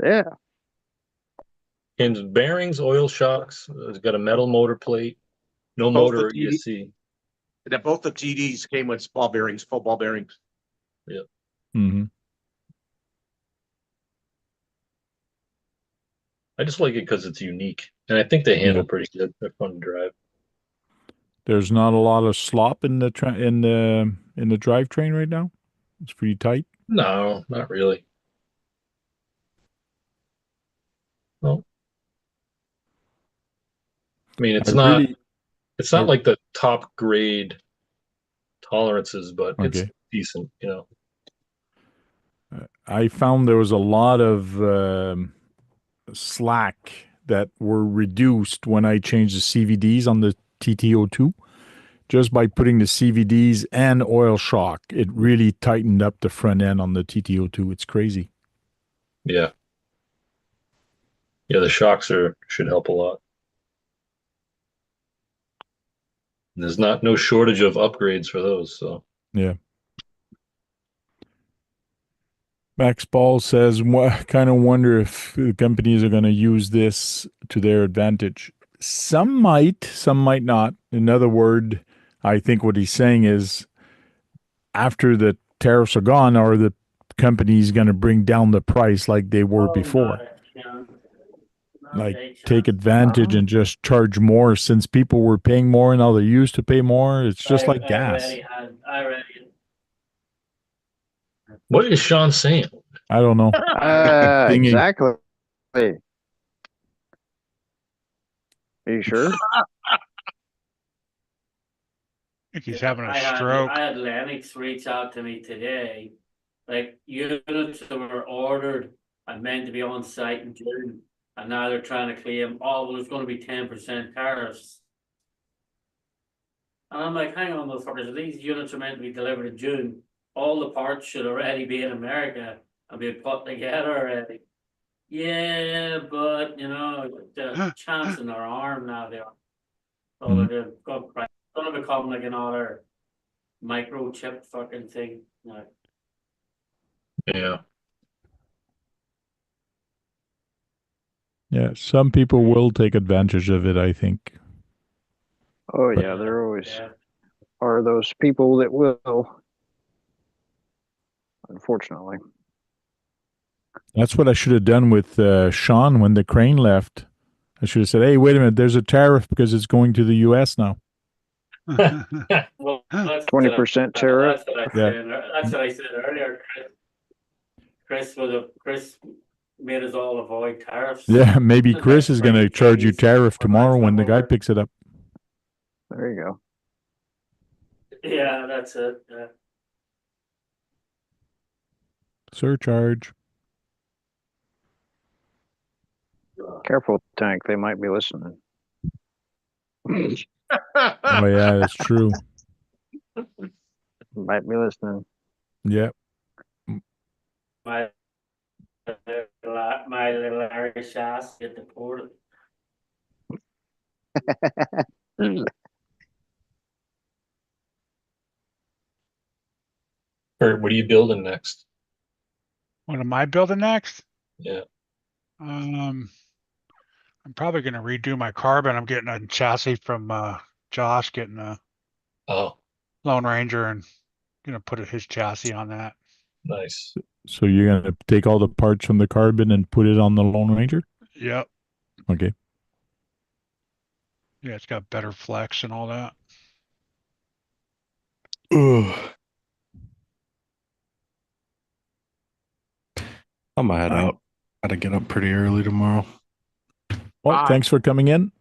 Yeah. And bearings, oil shocks. It's got a metal motor plate. No Both motor or the GD ESC. That both the GDs came with ball bearings, full ball bearings. Yeah. Mm-hmm. I just like it because it's unique. And I think they handle pretty good. They're fun to drive. There's not a lot of slop in the drivetrain right now. It's pretty tight. No, not really. Well, I mean, it's not like the top grade tolerances, but it's decent, you know. I found there was a lot of slack that were reduced when I changed the CVDs on the TTO2. Just by putting the CVDs and oil shock, it really tightened up the front end on the TTO2. It's crazy. Yeah. Yeah, the shocks should help a lot. And there's no shortage of upgrades for those, so. Yeah. Max Paul says, kind of wonder if the companies are going to use this to their advantage. Some might not. In other words, I think what he's saying is after the tariffs are gone, are the companies going to bring down the price like they were before? Like take advantage and just charge more since people were paying more and now they're used to pay more. It's just like gas. What is Sean saying? I don't know. Exactly. Are you sure? I think he's having a stroke. I had Lennox reach out to me today. Like units that were ordered and meant to be on site in June, and now they're trying to claim, oh, well, there's going to be 10% tariffs. And I'm like, hang on, motherfuckers, these units are meant to be delivered in June. All the parts should already be in America and be put together already. Yeah, but you know, the chance in their arm now they are. So they're going to become like another microchip fucking thing. Like, yeah. Yeah, some people will take advantage of it, I think. Oh yeah, there always Yeah. are those people that will. Unfortunately. That's what I should have done with Sean when the crane left. I should have said, "Hey, wait a minute. There's a tariff because it's going to the U.S. now." Well, that's 20% tariff. That's what I Yeah. said. That's what I said earlier. Chris made us all avoid tariffs. Yeah, maybe The Chris next is going to 20 charge you days tariff before it buys tomorrow when them the guy over. picks it up. There you go. Yeah, that's it. Yeah. Surcharge. Careful, Tank. They might be listening. Oh yeah, that's true. Might be listening. Yeah. My little Irish ass get deported. Or what are you building next? What am I building next? Yeah. I'm probably going to redo my carbon. I'm getting a chassis from Josh, getting a Oh, Lone Ranger, and going to put his chassis on that. nice. So you're going to take all the parts from the carbon and put it on the Lone Ranger? Yep. Okay. Yeah, it's got better flex and all that. Ugh. I'm gonna head out. Gotta get up pretty early tomorrow. Well, thanks for coming in.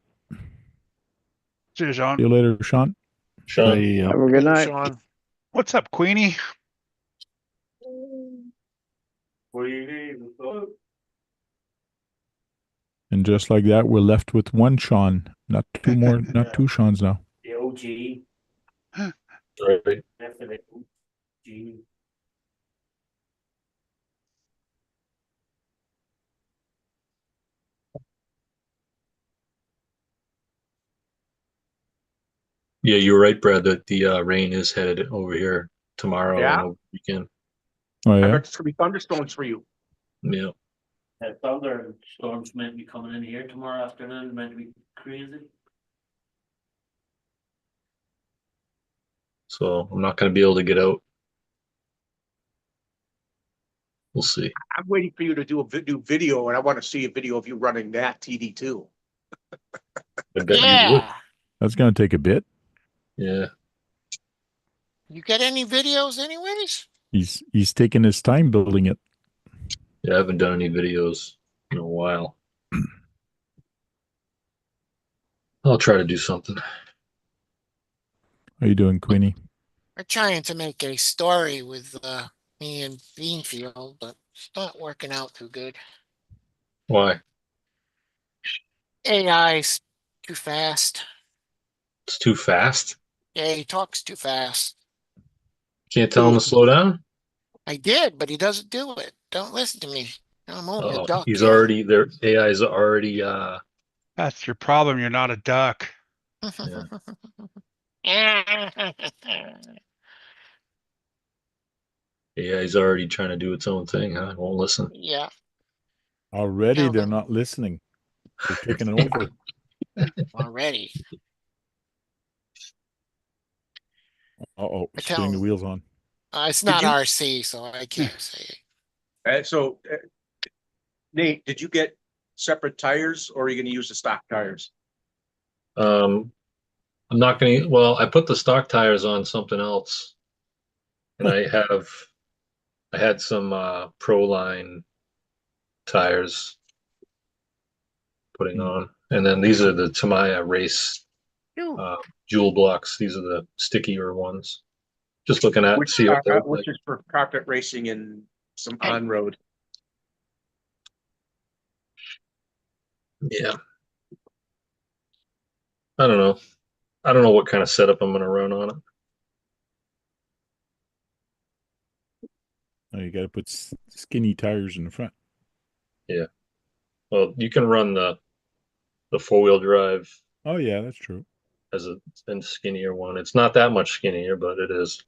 See you, Sean. See you later, Sean. Sean. Bye. Have a good night. Sean. What's up, Queenie? And just like that, we're left with one Sean, not two more, not two Seans now. The OG. Right. Definitely OG. Yeah, you're right, Brad, that the rain is headed over here tomorrow Yeah. and over the weekend. Oh I yeah. bet it's gonna be thunderstorms for you. Yeah. That thunder storm's meant to be coming in here tomorrow afternoon, meant to be crazy. So I'm not going to be able to get out. We'll see. I'm waiting for you to do a new video, and I want to see a video of you running that TD2. I bet you would. Yeah. That's going to take a bit. Yeah. You get any videos anyways? He's taking his time building it. Yeah, I haven't done any videos in a while. I'll try to do something. How you doing, Queenie? We're trying to make a story with me and Beanfield, but it's not working out too good. Why? AI's too fast. It's too fast. Yeah, he talks too fast. Can't tell him to slow down. I did, but he doesn't do it. Don't listen to me. I'm only a Oh, duck. he's here. already there. AI's already. That's your problem. You're not a duck. AI's already trying to do its own thing. Huh? It won't listen. Yeah. Already, Yeah, they're well- not listening. They're taking it over. Already. Uh-oh, I she's tell putting the him. wheels on. It's not you- RC, so I can't say it. So, Nate, did you get separate tires, or are you going to use the stock tires? I'm not going to. Well, I put the stock tires on something else, and I had some Proline tires putting on, and then these are the Tamiya race jewel blocks. These are the stickier ones. Just looking at Which, see what they look which like. is for cockpit racing and some Hey. on road. Yeah. I don't know. I don't know what kind of setup I'm going to run on it. Oh, you got to put skinny tires in the front. Yeah. Well, you can run the 4-wheel drive Oh yeah, that's true. as a skinnier one. It's not that much skinnier, but it is.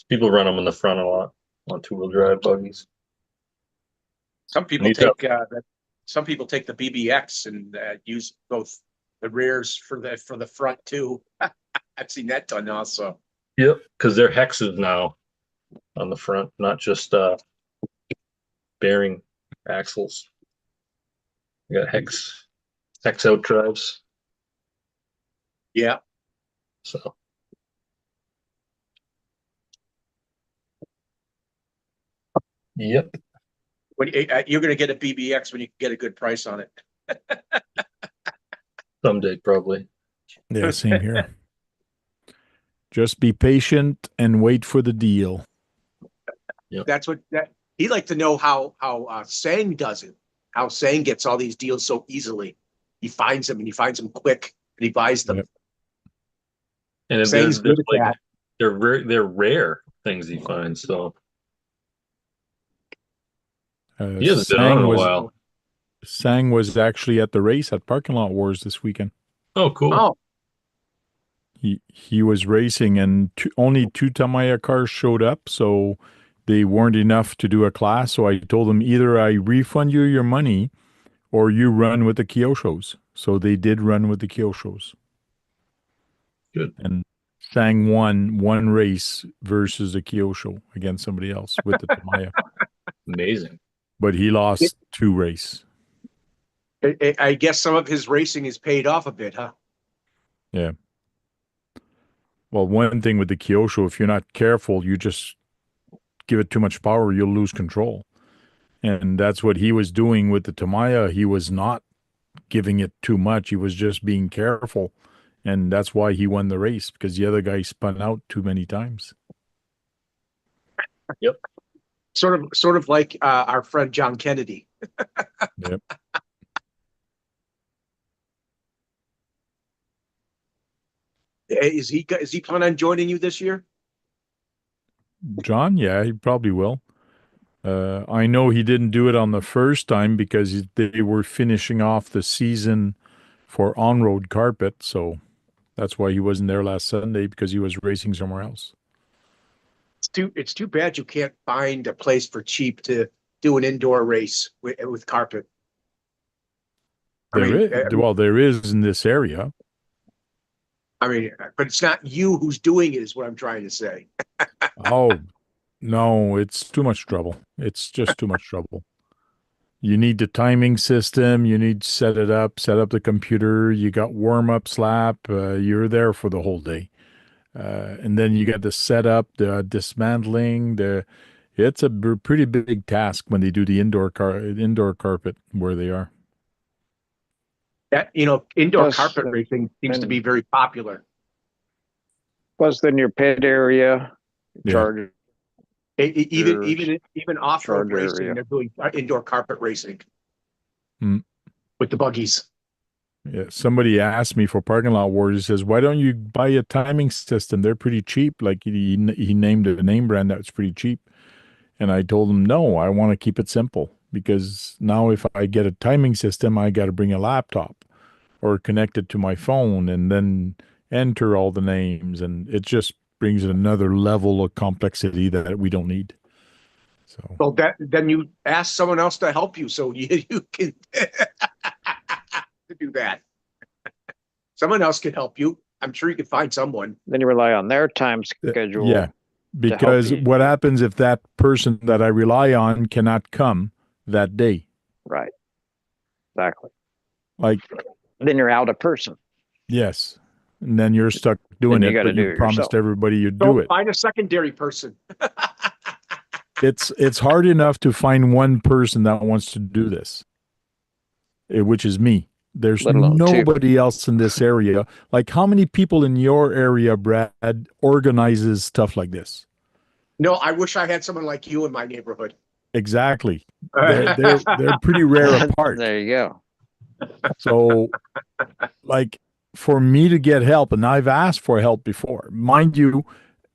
People run them in the front a lot on 2-wheel drive buggies. Some people Neat take some people take the BBX and use both the rears for the front too. I've seen that done also. Yep, because they're hexes now on the front, not just bearing axles. You got hex out drives. Yeah. So yep. When you're going to get a BBX when you can get a good price on it. Someday probably. Yeah, same here. Just be patient and wait for the deal. Yep. That's what he'd like to know how Sang does it. How Sang gets all these deals so easily. He finds them and he finds them quick and he buys them. Yep. And Sang's good at that. they're rare things he finds. So he hasn't been on in a while. Sang was actually at the race at Parking Lot Wars this weekend. Oh, cool. Oh, He was racing and only 2 Tamiya cars showed up, so they weren't enough to do a class. So I told them either I refund you your money or you run with the Kyoshos. So they did run with the Kyoshos. Good. And Sang won one race versus a Kyosho against somebody else with the Tamiya. Amazing. But he lost 2 races. I guess some of his racing is paid off a bit, huh? Yeah. Well, one thing with the Kyosho, if you're not careful, you just give it too much power, you'll lose control. And that's what he was doing with the Tamiya. He was not giving it too much. He was just being careful. And that's why he won the race, because the other guy spun out too many times. Yep. Sort of like our friend John Kennedy. Yep. Is he planning on joining you this year? John, yeah, he probably will. I know he didn't do it on the first time because they were finishing off the season for on-road carpet, so that's why he wasn't there last Sunday, because he was racing somewhere else. It's too bad you can't find a place for cheap to do an indoor race with carpet. There is in this area. I mean, but it's not you who's doing it, is what I'm trying to say. Oh, no, it's too much trouble. It's just too much trouble. You need the timing system. You need to set up the computer. You got warm-up lap. You're there for the whole day. And then you got the setup, the dismantling. It's a pretty big task when they do the indoor carpet where they are. That, indoor Plus, carpet racing seems to be very popular. Plus, then your pit area, Yeah. charge. Even off-road Charge racing, area. they're doing indoor carpet racing Mm. with the buggies. Yeah, somebody asked me for Parking Lot Wars. He says, "Why don't you buy a timing system? They're pretty cheap." Like he named a name brand that's pretty cheap, and I told him, "No, I want to keep it simple, because now if I get a timing system, I got to bring a laptop or connect it to my phone and then enter all the names, and it just brings another level of complexity that we don't need." So, Well, then you ask someone else to help you, so you can to do that. Someone else can help you. I'm sure you can find someone. Then you rely on their time schedule. yeah, because you. what happens if that person that I rely on cannot come that day? Right. Exactly. Like, Then you're out a person. yes, and then you're stuck doing Then you it, gotta but do you it promised yourself. everybody you'd Don't do it. find a secondary person. It's hard enough to find one person that wants to do this, which is me. There's Let alone two. nobody else in this area. Like, how many people in your area, Brad, organizes stuff like this? No, I wish I had someone like you in my neighborhood. Exactly. They're pretty rare apart. There you go. So, like, for me to get help, and I've asked for help before, mind you,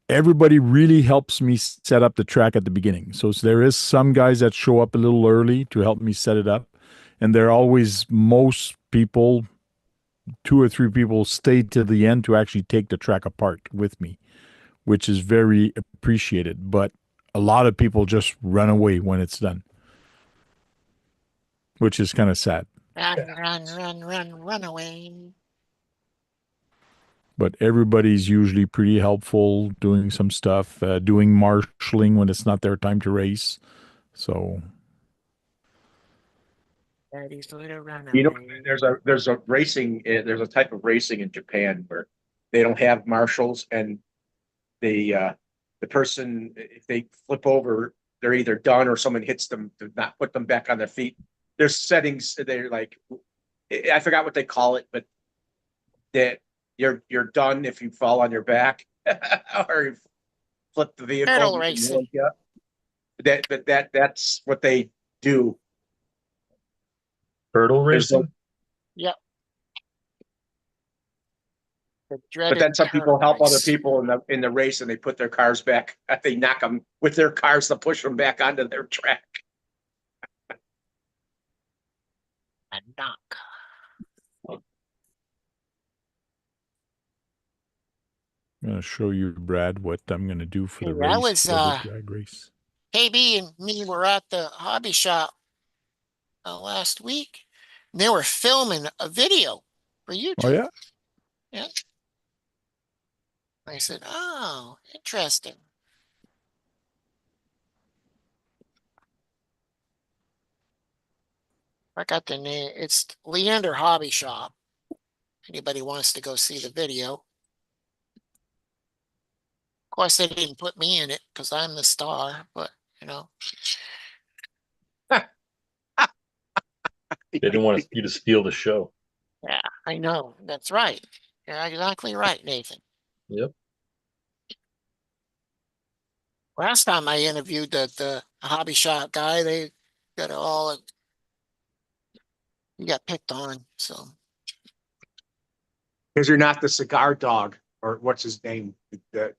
everybody really helps me set up the track at the beginning. So there is some guys that show up a little early to help me set it up. And there are always, most people, 2 or 3 people stay to the end to actually take the track apart with me, which is very appreciated. But a lot of people just run away when it's done, which is kind of sad. Run away. but everybody's usually pretty helpful doing some stuff, doing marshaling when it's not their time to race. So Daddy's little runaway. You know, there's a racing there's a type of racing in Japan where they don't have marshals, and the person, if they flip over, they're either done or someone hits them to not put them back on their feet. There's settings, they're like, I forgot what they call it, but that you're done if you fall on your back or you flip the vehicle. Turtle racing. That's what they do. Turtle There's no- racing? Yep. The But dreaded then some people turtle help other race. people in the race, and they put their cars back. They knock them with their cars to push them back onto their track. A knock. I'm going to show you, Brad, what I'm going to do for the Hey, that race, was, for the drag race. KB and me were at the hobby shop last week. And they were filming a video for YouTube. Oh, yeah? Yeah. I said, oh, interesting. I got the name. It's Leander Hobby Shop. Anybody wants to go see the video. Of course, they didn't put me in it because I'm the star, but you know. They didn't want you to steal the show. Yeah, I know. That's right. You're exactly right, Nathan. Yep. Last time I interviewed the hobby shop guy, they got all he got picked on. So Because you're not the cigar dog, or what's his name? The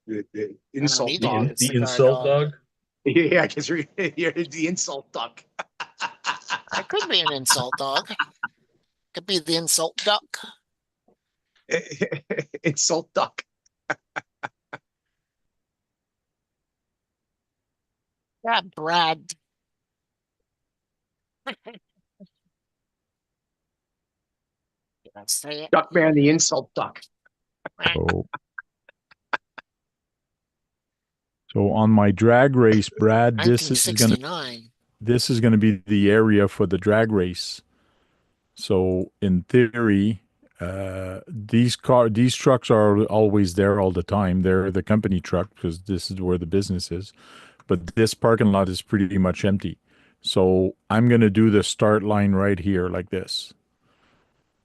insult need to dog. be The cigar insult dog? Yeah, because you're the insult duck. I could be an insult dog. Could be the insult duck. Insult duck. Yeah, Brad. Did I say it? Duckman, the insult duck. So on my drag race, Brad, this is going to 1969. be the area for the drag race. So in theory, these trucks are always there all the time. They're the company truck because this is where the business is. But this parking lot is pretty much empty. So I'm going to do the start line right here like this.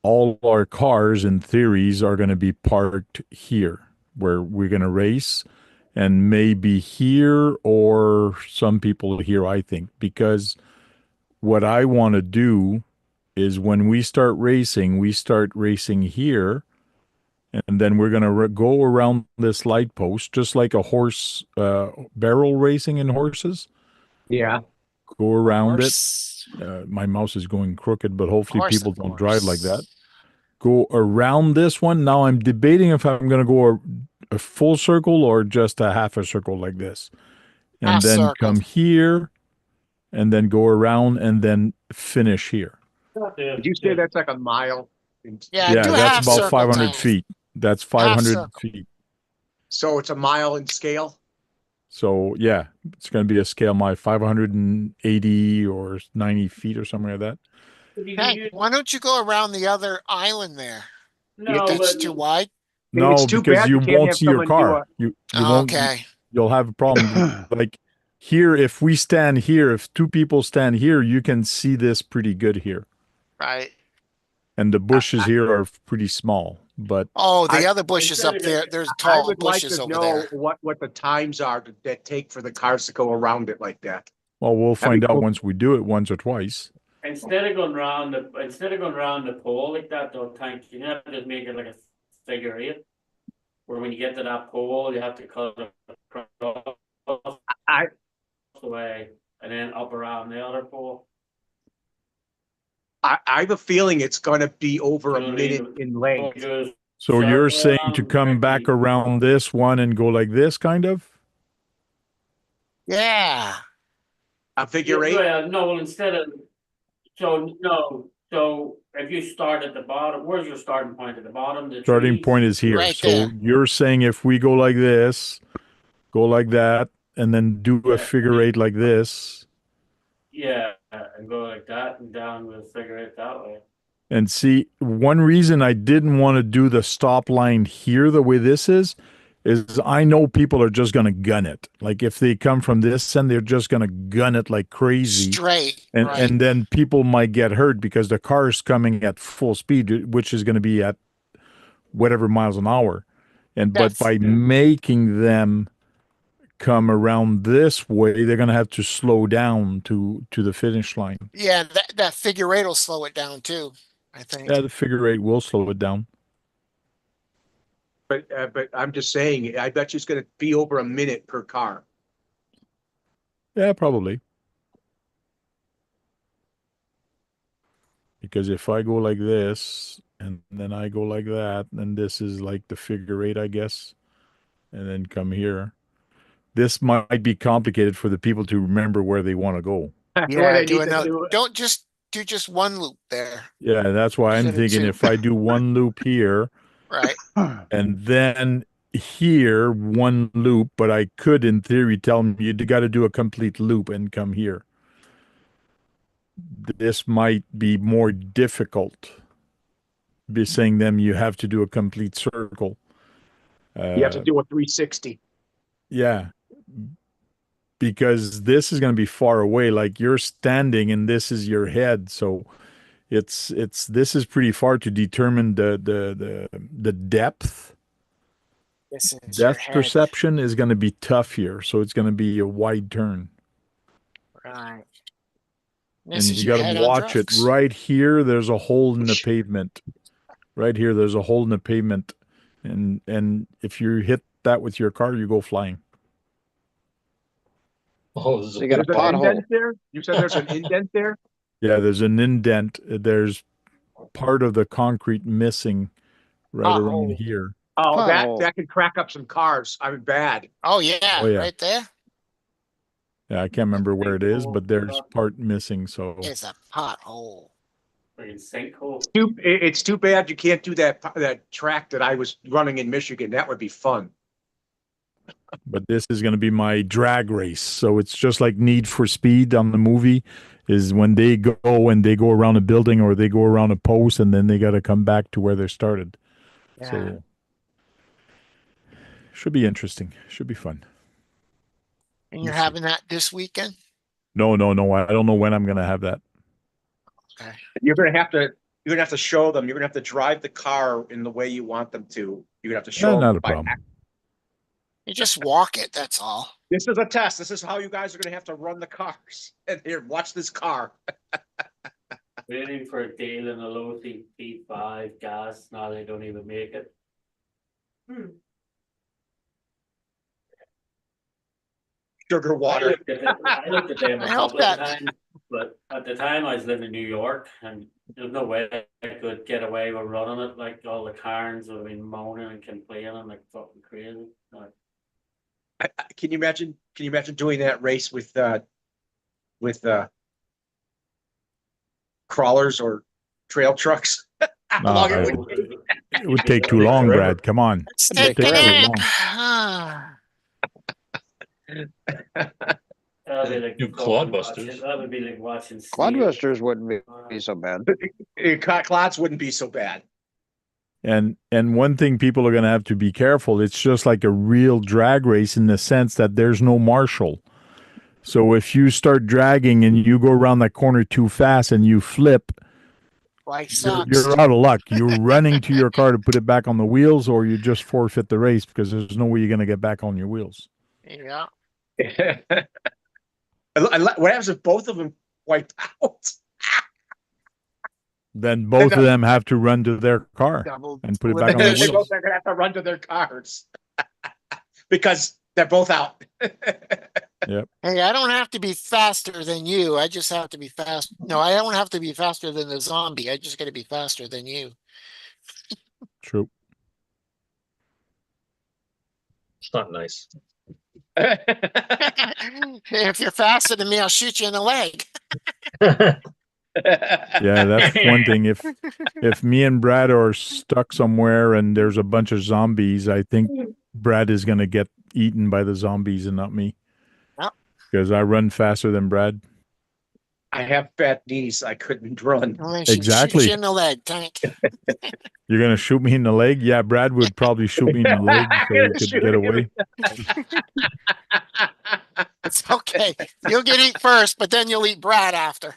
All our cars in theories are going to be parked here where we're going to race, and maybe here or some people here, I think, because what I want to do is when we start racing here, and then we're going to go around this light post, just like a horse barrel racing in horses. Yeah. Go around Horse. it. My mouse is going crooked, but hopefully Horse, people of don't drive like course. that. Go around this one. Now I'm debating if I'm going to go a full circle or just a half a circle like this. And Half then circle. come here and then go around and then finish here. Did you say that's like a mile? Yeah, do that's half about circle 500 time. feet. That's Half 500 circle. feet. So it's a mile in scale? So yeah, it's going to be a scale mile, 580 or 90 feet or something like that. Hey, why don't you go around the other island there? No, That's but too wide. No, It's too because bad you you can't won't have see your someone do car. You won't. Okay. You'll have a problem. Like here, if we stand here, if two people stand here, you can see this pretty good here. Right. And the bushes here are pretty small, but Oh, the other bushes up there. There's I tall would like bushes to over know there. what the times are that take for the cars to go around it like that. well, we'll That'd be find out cool. once we do it once or twice. instead of going round the pole like that, though, tank, you have to just make it like a figure eight. Where when you get to that pole, you have to cut it across I the way and then up around the other pole. I have a feeling it's going to be over a You know what I mean? minute in length. Just So you're circle saying around to come back quickly. around this one and go like this, kind of? Yeah. A figure eight. Well, no, well, instead of so if you start at the bottom, where's your starting point? At the bottom, the Starting trees? point is here. Right So there. you're saying if we go like this, go like that, and then do a Yeah, figure eight like this, Yeah, and go like that and down with figure it that way. and see, one reason I didn't want to do the stop line here the way this is I know people are just going to gun it. Like if they come from this end, they're just going to gun it like crazy. Straight. And right. and then people might get hurt because the car is coming at full speed, which is going to be at whatever miles an hour. And but That's- by making them come around this way, they're going to have to slow down to the finish line. Yeah, that figure eight will slow it down too, I think. Yeah, the figure eight will slow it down. But I'm just saying, I bet you it's gonna be over a minute per car. Yeah, probably. Because if I go like this and then I go like that, then this is like the figure eight, I guess, and then come here. This might be complicated for the people to remember where they want to go. Yeah, do another. Don't just do just one loop there. Yeah, that's why I'm Instead of thinking two. if I do one loop here Right. and then here one loop, but I could in theory tell them you got to do a complete loop and come here. This might be more difficult. Be saying them you have to do a complete circle. You have to do a 360. Yeah. Because this is going to be far away. Like you're standing and this is your head. So it's this is pretty far to determine the depth. This is your Depth head. perception is going to be tough here. So it's going to be a wide turn. Right. And This is you your got head to on watch it drugs. right here. There's a hole in the pavement. Right here, there's a hole in the pavement. And if you hit that with your car, you go flying. Oh, this is So you got a There's an pothole. indent there? You said there's an indent there? Yeah, there's an indent. There's part of the concrete missing right around Pothole. here. Oh, Pothole. that can crack up some cars. I'm bad. Oh yeah, Oh, yeah. right there. Yeah, I can't remember where it is, but there's part missing. So It's a pothole. Like sinkhole. It's too bad you can't do that track that I was running in Michigan. That would be fun. but this is going to be my drag race. So it's just like Need for Speed on the movie is when they go and they go around a building or they go around a post and then they got to come back to where they started. Yeah. So should be interesting. Should be fun. And you're Let's see. having that this weekend? No. I don't know when I'm going to have that. Okay. You're gonna have to show them. You're gonna have to drive the car in the way you want them to. You're gonna have to show Yeah, them. not a by problem. act- You just walk it, that's all. This is a test. This is how you guys are gonna have to run the cars. And here, watch this car. Waiting for a deal in a low T5 gas. Now they don't even make it. Sugar I water. looked at them a I hope couple of that- times, but at the time I was living in New York and there's no way I could get away with running it. Like all the Karens have been moaning and complaining like fucking crazy. Like, Can you imagine? Can you imagine doing that race with crawlers or trail trucks? How long it would take? It would take too long, Brad. Come on. Let's It'd take a take too nap. long. Ah. that'd be like Do fucking Clodbusters. watching- That would be like watching. Steel. Clodbusters wouldn't be so bad. Clots wouldn't be so bad. And one thing people are going to have to be careful, it's just like a real drag race in the sense that there's no marshal. So if you start dragging and you go around that corner too fast and you flip, Life you're, sucks. you're out of luck. You're running to your car to put it back on the wheels, or you just forfeit the race because there's no way you're going to get back on your wheels. Yeah. What happens if both of them wiped out? Then both of them have to run to their car Double and put it back on the elimination. wheels. They're gonna have to run to their cars because they're both out. Hey, I don't have to be faster than you. I just have to be fast. No, I don't have to be faster than the zombie. I just got to be faster than you. True. It's not nice. If you're faster than me, I'll shoot you in the leg. Yeah, that's one thing. If me and Brad are stuck somewhere and there's a bunch of zombies, I think Brad is gonna get eaten by the zombies and not me. Yep. Because I run faster than Brad. I have fat knees. I couldn't run. I'm gonna shoot Exactly. you in the leg, Tank. You're gonna shoot me in the leg? Yeah, Brad would probably shoot me in the leg I'm so gonna he could shoot get him. away. It's okay. You'll get eat first, but then you'll eat Brad after.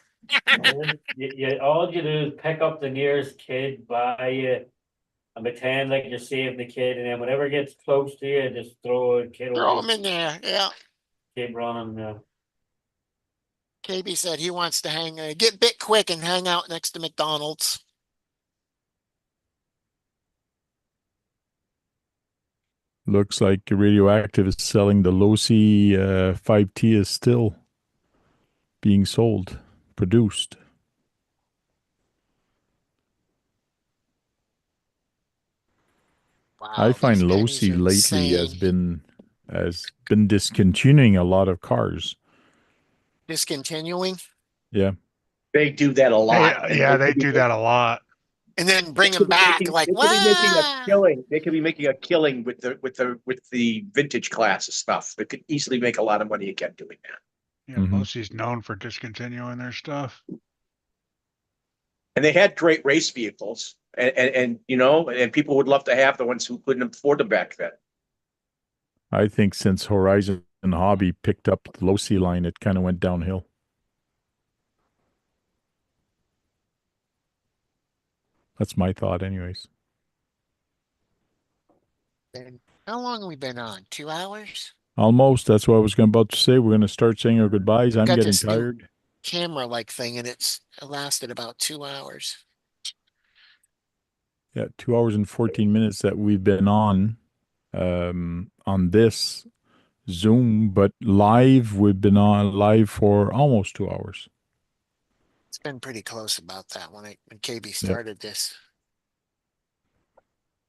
All you do is pick up the nearest kid, buy it, and pretend like you're saving the kid, and then whenever it gets close to you, just throw a kid Throw over. him in there. Yeah. Keep running. KB said he wants to get bit quick and hang out next to McDonald's. Looks like Radioactive is selling the Losi 5T is still being sold, produced. Wow, I find these pennies Losi are lately insane. has been discontinuing a lot of cars. Discontinuing Yeah. They do that a lot. Yeah, they do that a lot. and then bring them back. Like, They could be making a what? killing. They could be making a killing with the vintage class of stuff. They could easily make a lot of money again doing that. Yeah, Mhm. Losi's known for discontinuing their stuff. And they had great race vehicles, and you know, and people would love to have the ones who couldn't afford them back then. I think since Horizon Hobby picked up the Losi line, it kind of went downhill. That's my thought, anyways. And how long have we been on? 2 hours? Almost. That's what I was about to say. We're going to start saying our goodbyes. I'm Got getting this new tired. camera-like thing, and it lasted about 2 hours. Yeah, 2 hours and 14 minutes that we've been on this Zoom, but live, we've been on live for almost 2 hours. It's been pretty close about that when KB started this.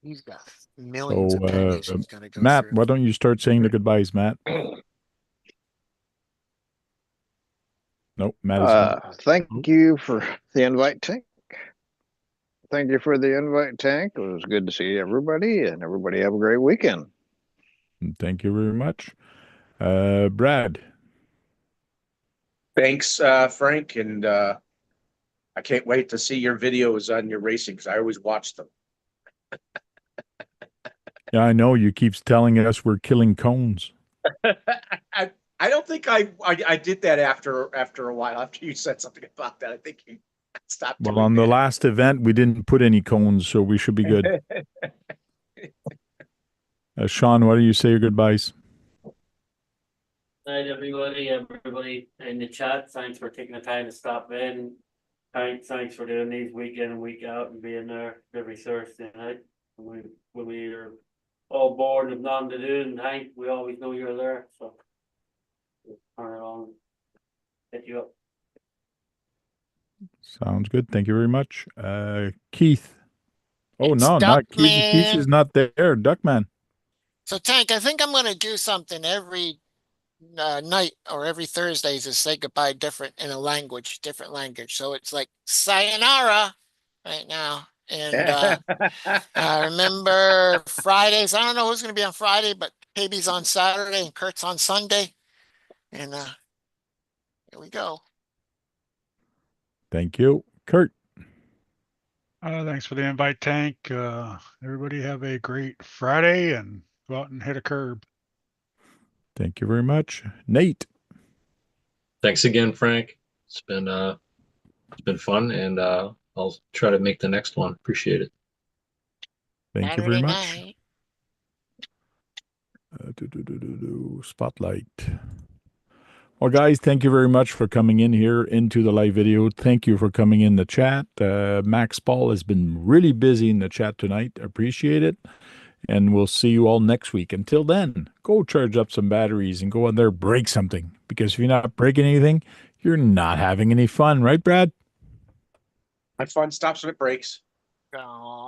He's got millions So, of pennies he's gonna go Matt, through. why don't you start saying the goodbyes, Matt? Nope, Matt is Thank you for the invite, Tank. Thank you for the invite, Tank. It was good to see everybody, and everybody have a great weekend. Thank you very much. Brad. Thanks, Frank, and I can't wait to see your videos on your racing because I always watch them. Yeah, I know you keep telling us we're killing cones. I don't think I did that after a while. After you said something about that, I think you stopped. Well, on the last event, we didn't put any cones, so we should be good. Sean, why do you say your goodbyes? Night, everybody. Everybody in the chat, thanks for taking the time to stop in. Thanks for doing these week in and week out and being there every Thursday night. When we are all bored and have nothing to do, and Hank, we always know you're there. So turn it on, hit you up. Sounds good. Thank you very much. Keith. Oh, It's no, not Keith. Duckman. Keith is not there. Duckman. So, Tank, I think I'm going to do something every night or every Thursdays is say goodbye different in a language, different language. So it's like sayonara right now. And I remember Fridays. I don't know who's going to be on Friday, but KB's on Saturday and Kurt's on Sunday. And here we go. Thank you. Kurt. Thanks for the invite, Tank. Everybody have a great Friday and go out and hit a curb. Thank you very much. Nate. Thanks again, Frank. It's been fun, and I'll try to make the next one. Appreciate it. Thank you very Saturday much. Spotlight. Well, guys, thank you very much for coming in here into the live video. Thank you for coming in the chat. Max Paul has been really busy in the chat tonight. Appreciate it. And we'll see you all next week. Until then, go charge up some batteries and go on there, break something. Because if you're not breaking anything, you're not having any fun. Right, Brad? My fun stops when it breaks. Aw.